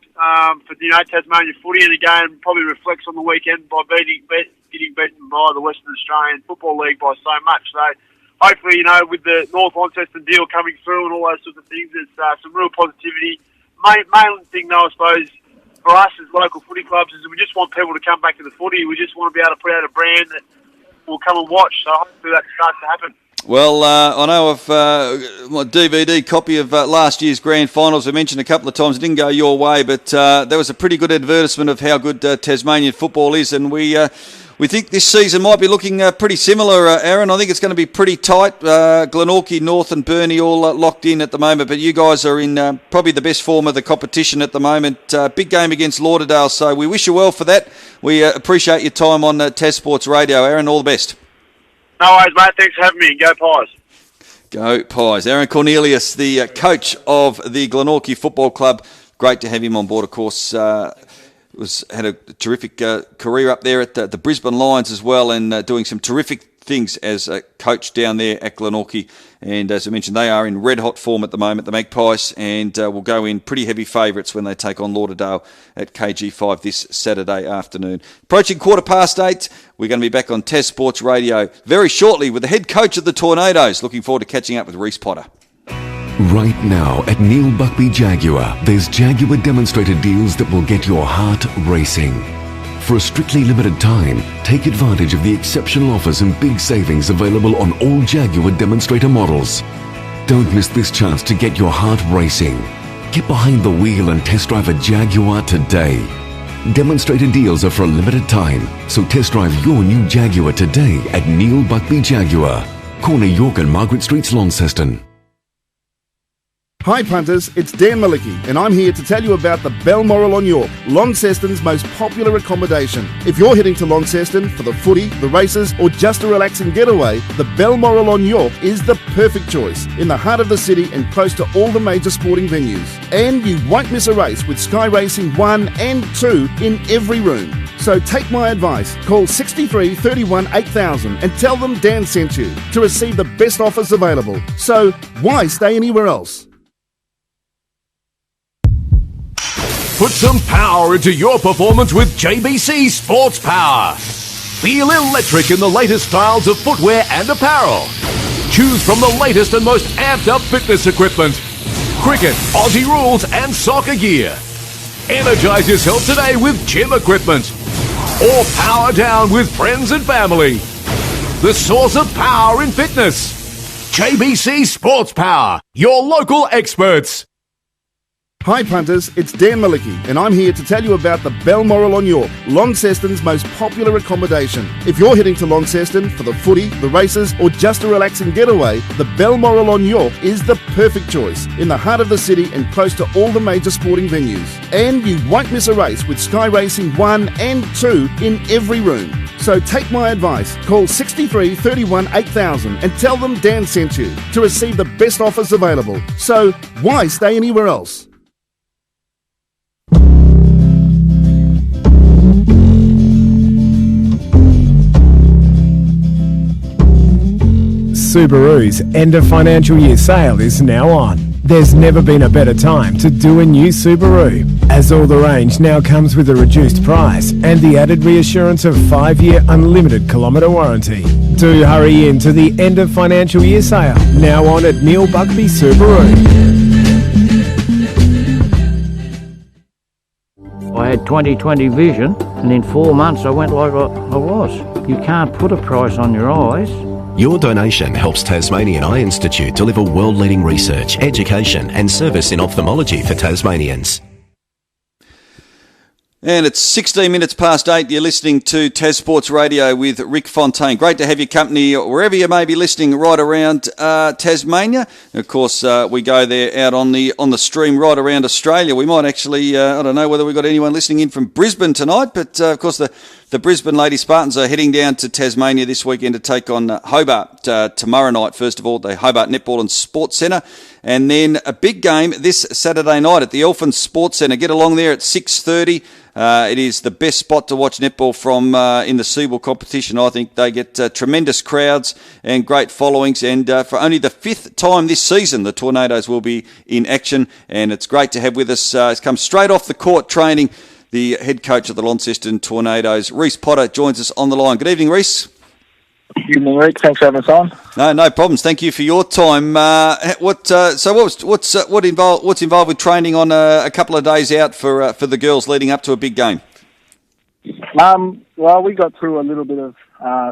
S9: for Tasmania footy, and again probably reflects on the weekend by getting beaten by the Western Australian Football League by so much. So hopefully, with the North Launceston deal coming through and all those sorts of things, there's some real positivity. Main thing though, I suppose, for us as local footy clubs is we just want people to come back to the footy. We just want to be able to put out a brand that will come and watch. So hopefully that starts to happen.
S1: Well, I know of my DVD copy of last year's grand finals. I mentioned a couple of times it didn't go your way, but there was a pretty good advertisement of how good Tasmanian football is, and we think this season might be looking pretty similar, Aaron. I think it's going to be pretty tight. Glenorchy, North and Burnie all locked in at the moment, but you guys are in probably the best form of the competition at the moment. Big game against Lauderdale, so we wish you well for that. We appreciate your time on Tas Sports Radio, Aaron. All the best.
S9: No worries, mate. Thanks for having me. Go Pies.
S1: Go Pies. Aaron Cornelius, the coach of the Glenorchy Football Club. Great to have him on board, of course. Had a terrific career up there at the Brisbane Lions as well, and doing some terrific things as a coach down there at Glenorchy. And as I mentioned, they are in red-hot form at the moment, the Magpies, and will go in pretty heavy favourites when they take on Lauderdale at KG5 this Saturday afternoon. Approaching 8:15, we're going to be back on Tas Sports Radio very shortly with the head coach of the Tornadoes. Looking forward to catching up with Reece Potter.
S2: Right now at Neil Buckby Jaguar, there's Jaguar demonstrator deals that will get your heart racing. For a strictly limited time, take advantage of the exceptional offers and big savings available on all Jaguar demonstrator models. Don't miss this chance to get your heart racing. Get behind the wheel and test drive a Jaguar today. Demonstrator deals are for a limited time, so test drive your new Jaguar today at Neil Buckby Jaguar, corner York and Margaret Streets, Launceston.
S3: Hi punters, it's Dan Malicki and I'm here to tell you about the Balmoral on York, Launceston's most popular accommodation. If you're heading to Launceston for the footy, the races or just a relaxing getaway, the Balmoral on York is the perfect choice in the heart of the city and close to all the major sporting venues. And you won't miss a race with Sky Racing 1 and 2 in every room. So take my advice, call 63 31 8000 and tell them Dan sent you to receive the best offers available. So why stay anywhere else?
S4: Put some power into your performance with JBC Sports Power. Feel electric in the latest styles of footwear and apparel. Choose from the latest and most amped up fitness equipment, cricket, Aussie rules and soccer gear. Energize yourself today with gym equipment. Or power down with friends and family. The source of power in fitness. JBC Sports Power, your local experts.
S3: Hi punters, it's Dan Malicki and I'm here to tell you about the Balmoral on York, Launceston's most popular accommodation. If you're heading to Launceston for the footy, the races or just a relaxing getaway, the Balmoral on York is the perfect choice in the heart of the city and close to all the major sporting venues. And you won't miss a race with Sky Racing 1 and 2 in every room. So take my advice, call 63 31 8000 and tell them Dan sent you to receive the best offers available. So why stay anywhere else?
S5: Subaru's end of financial year sale is now on. There's never been a better time to do a new Subaru, as all the range now comes with a reduced price and the added reassurance of 5-year unlimited kilometre warranty. Do hurry in to the end of financial year sale, now on at Neil Buckby Subaru.
S6: I had 20/20 vision, and in 4 months I went like I was. You can't put a price on your eyes.
S7: Your donation helps Tasmanian Eye Institute deliver world-leading research, education and service in ophthalmology for Tasmanians.
S1: And it's 16 minutes past 8. You're listening to Tas Sports Radio with Rick Fontyn. Great to have your company wherever you may be listening right around Tasmania. And of course, we go there out on the stream right around Australia. We might actually, I don't know whether we've got anyone listening in from Brisbane tonight, but of course the Brisbane Lady Spartans are heading down to Tasmania this weekend to take on Hobart tomorrow night. First of all, the Hobart Netball and Sports Centre. And then a big game this Saturday night at the Elfin Sports Centre. Get along there at 6:30. It is the best spot to watch netball from in the Seaball competition. I think they get tremendous crowds and great followings. And for only the 5th time this season, the Tornadoes will be in action. And it's great to have with us. It's come straight off the court training. The head coach of the Launceston Tornadoes, Reese Potter, joins us on the line. Good evening, Reese.
S10: Good evening, Rick. Thanks for having us on.
S1: No problems. Thank you for your time. What's involved with training on a couple of days out for the girls leading up to a big game?
S10: Well, we got through a little bit of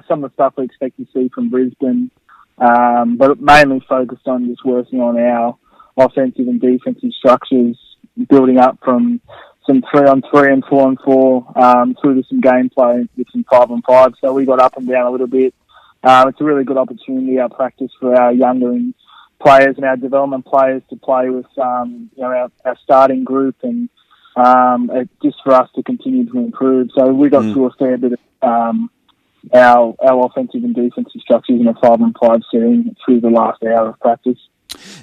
S10: some of the stuff we expect to see from Brisbane, but mainly focused on just working on our offensive and defensive structures, building up from some 3-on-3 and 4-on-4 through to some gameplay with some 5-on-5. So we got up and down a little bit. It's a really good opportunity, our practice for our younger players and our development players to play with our starting group and just for us to continue to improve. So we got through a fair bit of our offensive and defensive structures in a 5-on-5 setting through the last hour of practice.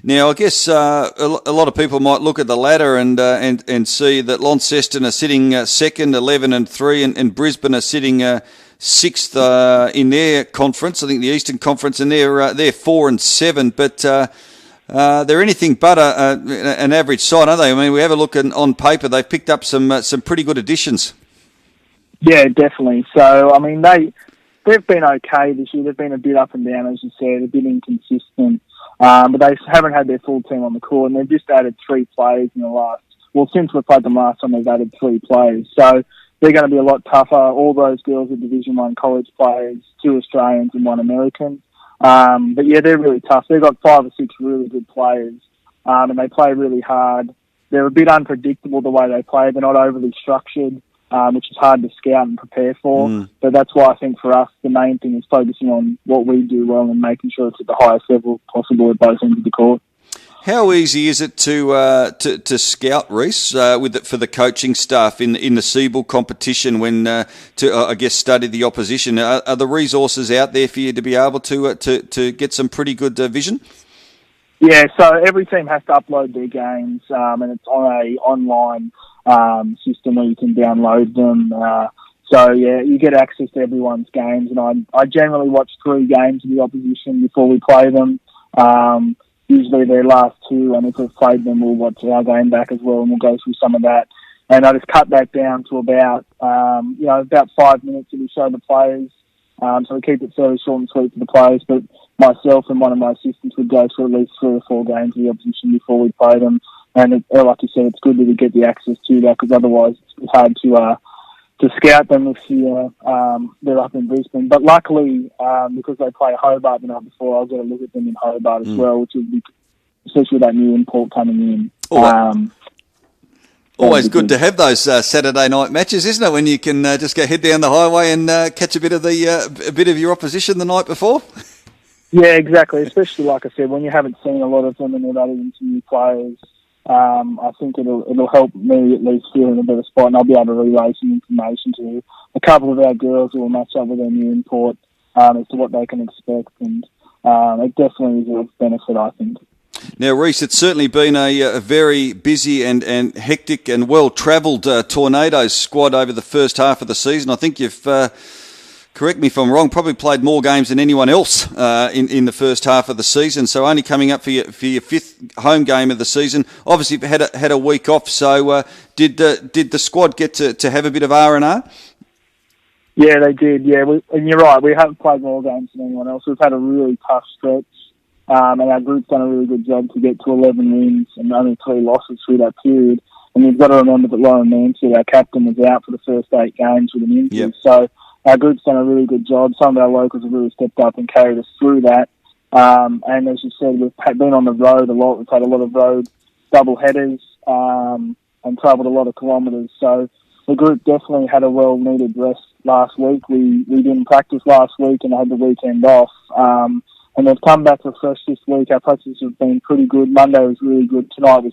S1: Now, I guess a lot of people might look at the ladder and see that Launceston are sitting second, 11-3, and Brisbane are sitting sixth in their conference. I think the Eastern Conference, and they're 4-7. But they're anything but an average side, aren't they? I mean, we have a look on paper. They've picked up some pretty good additions.
S10: Yeah, definitely. So I mean, they've been okay this year. They've been a bit up and down, as you said, a bit inconsistent. But they haven't had their full team on the court, and they've just added 3 players in the last. Well, since we've played them last time, they've added 3 players. So they're going to be a lot tougher. All those girls are Division 1 college players, 2 Australians and 1 American. But yeah, they're really tough. They've got 5 or 6 really good players, and they play really hard. They're a bit unpredictable the way they play. They're not overly structured, which is hard to scout and prepare for. But that's why I think for us, the main thing is focusing on what we do well and making sure it's at the highest level possible at both ends of the court.
S1: How easy is it to scout, Reece, for the coaching staff in the Seabull competition when I guess study the opposition? Are the resources out there for you to be able to get some pretty good vision?
S10: Yeah, so every team has to upload their games, and it's on a online system where you can download them. So yeah, you get access to everyone's games, and I generally watch 3 games of the opposition before we play them. Usually their last 2, and if we've played them, we'll watch our game back as well, and we'll go through some of that. And I just cut that down to about 5 minutes that we show the players. So we keep it fairly short and sweet for the players, but myself and one of my assistants would go through at least 3 or 4 games of the opposition before we play them. And like you said, it's good that we get the access to that, because otherwise it's hard to scout them if they're up in Brisbane. But luckily, because they play Hobart the night before, I'll get a look at them in Hobart as well, which would be, especially with that new import coming in.
S1: Always good to have those Saturday night matches, isn't it? When you can just go head down the highway and catch a bit of your opposition the night before.
S10: Yeah, exactly. Especially like I said, when you haven't seen a lot of them and they've added in some new players, I think it'll help me at least feel in a better spot, and I'll be able to relay some information to a couple of our girls who will match up with their new import as to what they can expect, and it definitely is a benefit, I think.
S1: Now, Reece, it's certainly been a very busy and hectic and well-travelled Tornadoes squad over the first half of the season. I think you've, correct me if I'm wrong, probably played more games than anyone else in the first half of the season. So only coming up for your 5th home game of the season. Obviously, you've had a week off. So did the squad get to have a bit of R&R?
S10: Yeah, they did. Yeah, and you're right. We haven't played more games than anyone else. We've had a really tough stretch. And our group's done a really good job to get to 11 wins and only 3 losses through that period. And you've got to remember that Lauren Mansfield, our captain, was out for the first 8 games with an injury.
S1: Yep.
S10: So our group's done a really good job. Some of our locals have really stepped up and carried us through that. And as you said, we've been on the road a lot. We've had a lot of road double headers and travelled a lot of kilometres. So the group definitely had a well-needed rest last week. We didn't practice last week and had the weekend off. And they've come back refreshed this week. Our practices have been pretty good. Monday was really good. Tonight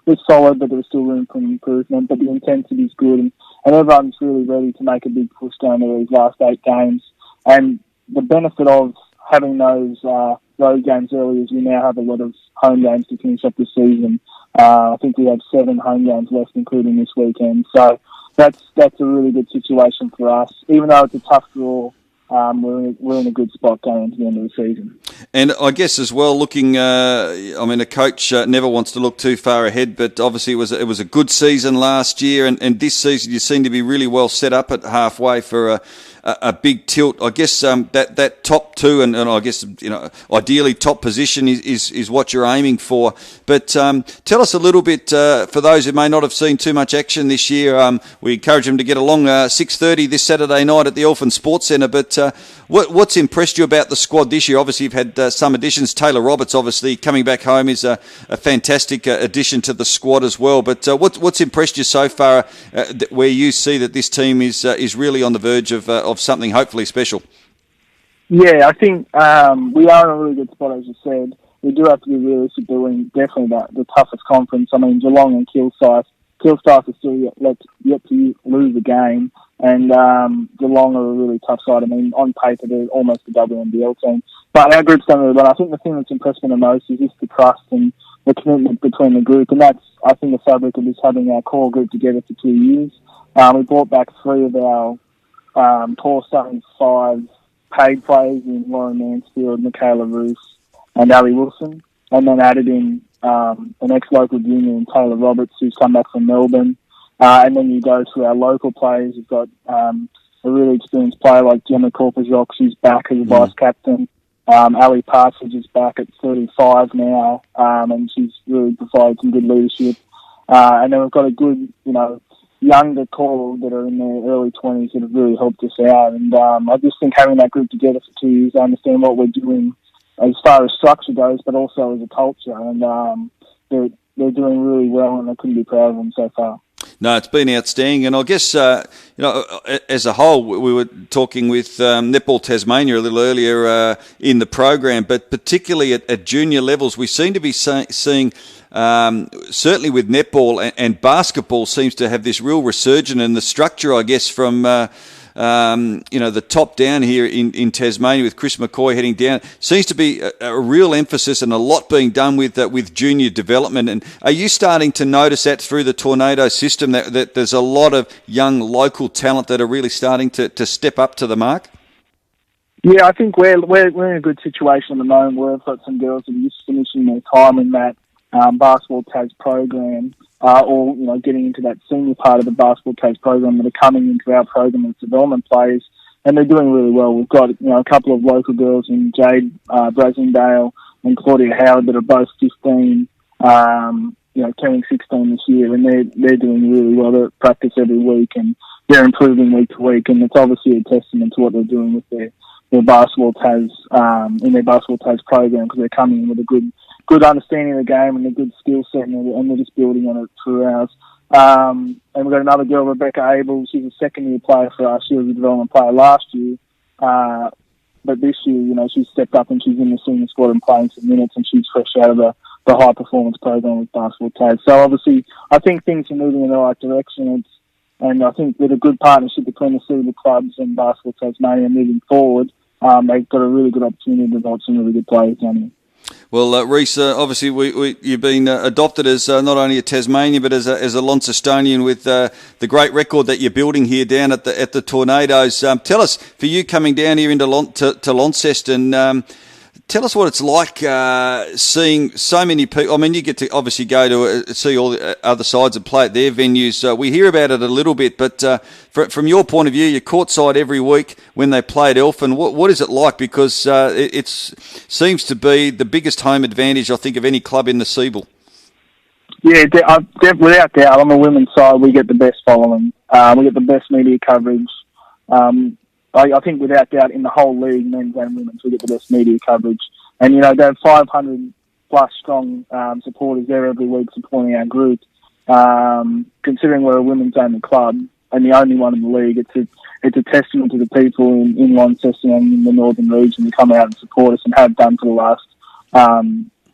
S10: was solid, but there was still room for improvement. But the intensity is good, and everyone's really ready to make a big push down to these last 8 games. And the benefit of having those road games early is we now have a lot of home games to finish up the season. I think we have 7 home games left, including this weekend. So that's a really good situation for us. Even though it's a tough draw, we're in a good spot going into the end of the season.
S1: And I guess as well, looking, a coach never wants to look too far ahead, but obviously it was a good season last year, and this season you seem to be really well set up at halfway for a big tilt. I guess that top 2 and I guess ideally top position is what you're aiming for. But tell us a little bit for those who may not have seen too much action this year. We encourage them to get along 6:30 this Saturday night at the Elfin Sports Centre. But what's impressed you about the squad this year? Obviously, you've had some additions. Taylor Roberts, obviously coming back home, is a fantastic addition to the squad as well. But what's impressed you so far, where you see that this team is really on the verge of something hopefully special?
S10: Yeah, I think we are in a really good spot, as you said. We do have to be realistic that we're definitely the toughest conference. I mean, Geelong and Kilsyth are still yet to lose a game, and Geelong are a really tough side. I mean, on paper, they're almost a WNBL team. But our group's done really well. I think the thing that's impressed me the most is just the trust and the commitment between the group, and that's, I think, the fabric of just having our core group together for 2 years. We brought back 3 of our core starting 5 paid players in Lauren Mansfield, Michaela Roos, and Ali Wilson, and then added in an ex-local junior in Taylor Roberts, who's come back from Melbourne. And then you go to our local players. You've got a really experienced player like Gemma Korpajok, who's back as a vice captain. Ali Partridge is back at 35 now, and she's really provided some good leadership. And then we've got a good, younger core that are in their early 20s that have really helped us out. And I just think having that group together for 2 years, I understand what we're doing as far as structure goes, but also as a culture. And they're doing really well, and I couldn't be proud of them so far.
S1: No, it's been outstanding, and I guess as a whole, we were talking with Netball Tasmania a little earlier in the program, but particularly at junior levels, we seem to be seeing. Certainly with netball and basketball seems to have this real resurgence, and the structure, I guess, from the top down here in Tasmania with Chris McCoy heading down, seems to be a real emphasis and a lot being done with junior development. And are you starting to notice that through the Tornado system that there's a lot of young local talent that are really starting to step up to the mark?
S10: Yeah, I think we're in a good situation at the moment where we've got some girls that are just finishing their time in that Basketball Tas program, or getting into that senior part of the Basketball Tas program that are coming into our program as development players, and they're doing really well. We've got a couple of local girls in Jade Brasingdale and Claudia Howard that are both 15, turning 16 this year, and they're doing really well. They practice every week and they're improving week to week, and it's obviously a testament to what they're doing with their Basketball Tas in their Basketball Tas program, because they're coming in with a good understanding of the game and a good skill set, and they're just building on it through ours. And we've got another girl, Rebecca Abel. She's a second-year player for us. She was a development player last year. But this year, she's stepped up and she's in the senior squad and playing some minutes, and she's fresh out of the high-performance program with Basketball Tas. So, obviously, I think things are moving in the right direction. And I think with a good partnership between the Silver clubs and Basketball Tasmania moving forward, they've got a really good opportunity to develop some really good players down here.
S1: Well, Reece, obviously you've been adopted as not only a Tasmanian but as a Launcestonian with the great record that you're building here down at the Tornadoes. Tell us, for you coming down here into to Launceston, tell us what it's like seeing so many people. I mean, you get to obviously go to see all the other sides and play at their venues. We hear about it a little bit, but from your point of view, you're courtside every week when they play at Elfin. What is it like? Because it seems to be the biggest home advantage, I think, of any club in the Seabolt.
S10: Yeah, without doubt. On the women's side, we get the best following. We get the best media coverage. I think without doubt in the whole league, men's and women's, we get the best media coverage. And, they have 500 plus strong supporters there every week supporting our group. Considering we're a women's only club and the only one in the league, it's a testament to the people in Launceston and in the northern region who come out and support us and have done for the last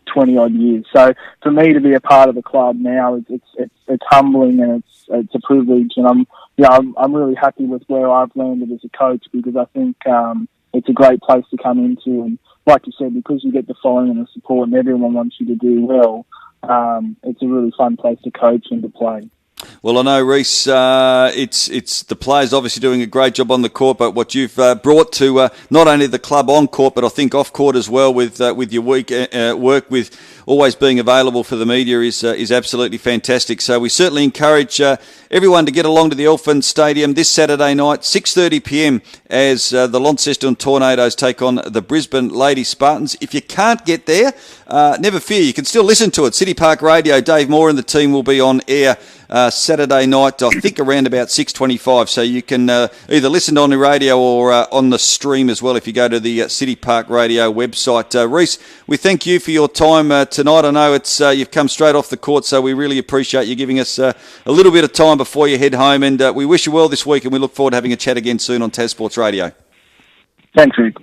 S10: 20 odd years. So for me to be a part of the club now, it's humbling, and it's a privilege, and I'm really happy with where I've landed as a coach, because I think it's a great place to come into, and like you said, because you get the following and the support and everyone wants you to do well, it's a really fun place to coach and to play.
S1: Well, I know, Reece, it's the players obviously doing a great job on the court, but what you've brought to not only the club on court, but I think off court as well, with your work with always being available for the media is absolutely fantastic. So we certainly encourage everyone to get along to the Elfin Stadium this Saturday night, 6:30 p.m, as the Launceston Tornadoes take on the Brisbane Lady Spartans. If you can't get there, never fear, you can still listen to it. City Park Radio, Dave Moore and the team will be on air Saturday night, I think around about 6:25. So you can either listen on the radio or on the stream as well if you go to the City Park Radio website. Reece, we thank you for your time tonight. I know it's you've come straight off the court, so we really appreciate you giving us a little bit of time before you head home. And we wish you well this week, and we look forward to having a chat again soon on Tas Sports Radio.
S10: Thanks, Rick.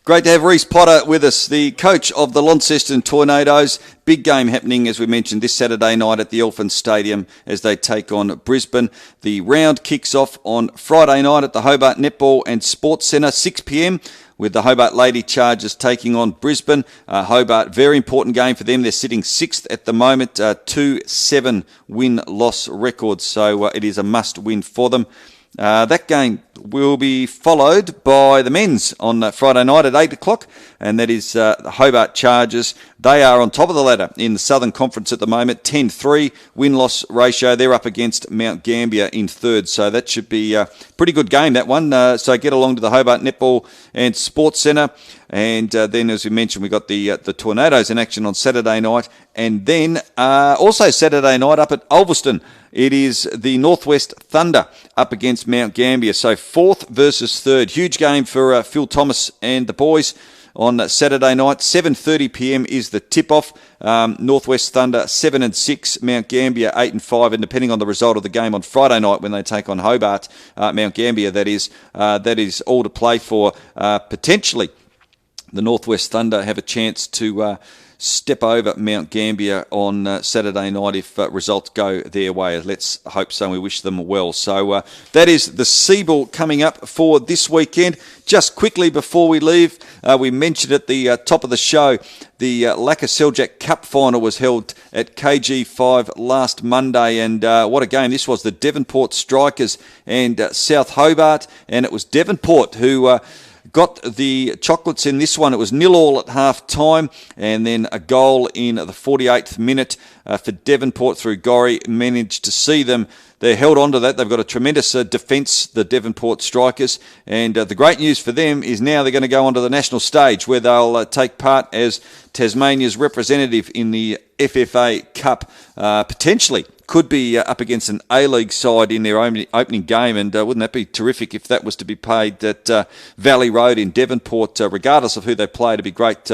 S1: Great to have Reece Potter with us, the coach of the Launceston Tornadoes. Big game happening, as we mentioned, this Saturday night at the Elfin Stadium as they take on Brisbane. The round kicks off on Friday night at the Hobart Netball and Sports Centre, 6 p.m, with the Hobart Lady Chargers taking on Brisbane. Hobart, very important game for them. They're sitting 6th at the moment, 2-7 win-loss records, so it is a must-win for them. That game will be followed by the men's on Friday night at 8 o'clock, and that is the Hobart Chargers. They are on top of the ladder in the Southern Conference at the moment, 10-3 win-loss ratio. They're up against Mount Gambier in third, so that should be a pretty good game, that one. So get along to the Hobart Netball and Sports Centre. And then, as we mentioned, we got the Tornadoes in action on Saturday night. And then also Saturday night up at Ulverston, it is the Northwest Thunder up against Mount Gambier. So 4th versus 3rd. Huge game for Phil Thomas and the boys. on Saturday night. 7:30pm is the tip-off. Northwest Thunder 7 and 6, Mount Gambier 8 and 5, and depending on the result of the game on Friday night when they take on Hobart, Mount Gambier, that is all to play for. Potentially, the Northwest Thunder have a chance to step over Mount Gambier on Saturday night if results go their way. Let's hope so, and we wish them well. So that is the Seaball coming up for this weekend. Just quickly before we leave, we mentioned at the top of the show, the Lacca Seljack Cup final was held at KG5 last Monday, and what a game this was. The Devonport Strikers and South Hobart, and it was Devonport who got the chocolates in this one. It was 0-0 at half time, and then a goal in the 48th minute for Devonport through Gorry managed to see them. They're held on to that. They've got a tremendous defence, the Devonport Strikers, and the great news for them is now they're going to go onto the national stage where they'll take part as Tasmania's representative in the FFA Cup, potentially. Could be up against an A-League side in their opening game, and wouldn't that be terrific if that was to be played at Valley Road in Devonport, regardless of who they play. It'd be great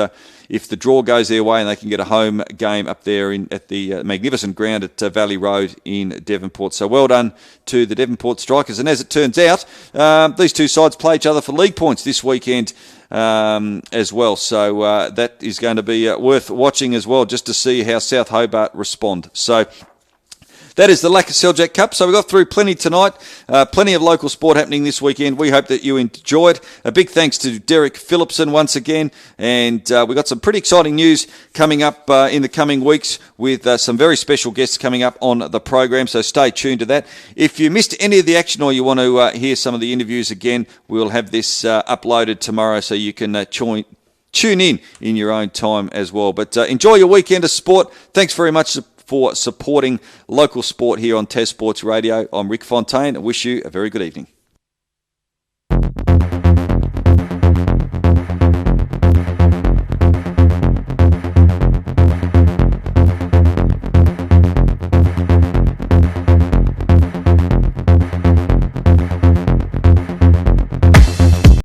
S1: if the draw goes their way and they can get a home game up there at the magnificent ground at Valley Road in Devonport. So well done to the Devonport Strikers. And as it turns out, these two sides play each other for league points this weekend as well. So that is going to be worth watching as well, just to see how South Hobart respond. So that is the Lacca Seljack Cup. So we got through plenty tonight. Plenty of local sport happening this weekend. We hope that you enjoyed. A big thanks to Derek Phillipson once again. And we got some pretty exciting news coming up in the coming weeks with some very special guests coming up on the program. So stay tuned to that. If you missed any of the action or you want to hear some of the interviews again, we'll have this uploaded tomorrow so you can tune in your own time as well. But enjoy your weekend of sport. Thanks very much for supporting local sport here on Tas Sports Radio. I'm Rick Fontyn. I wish you a very good evening.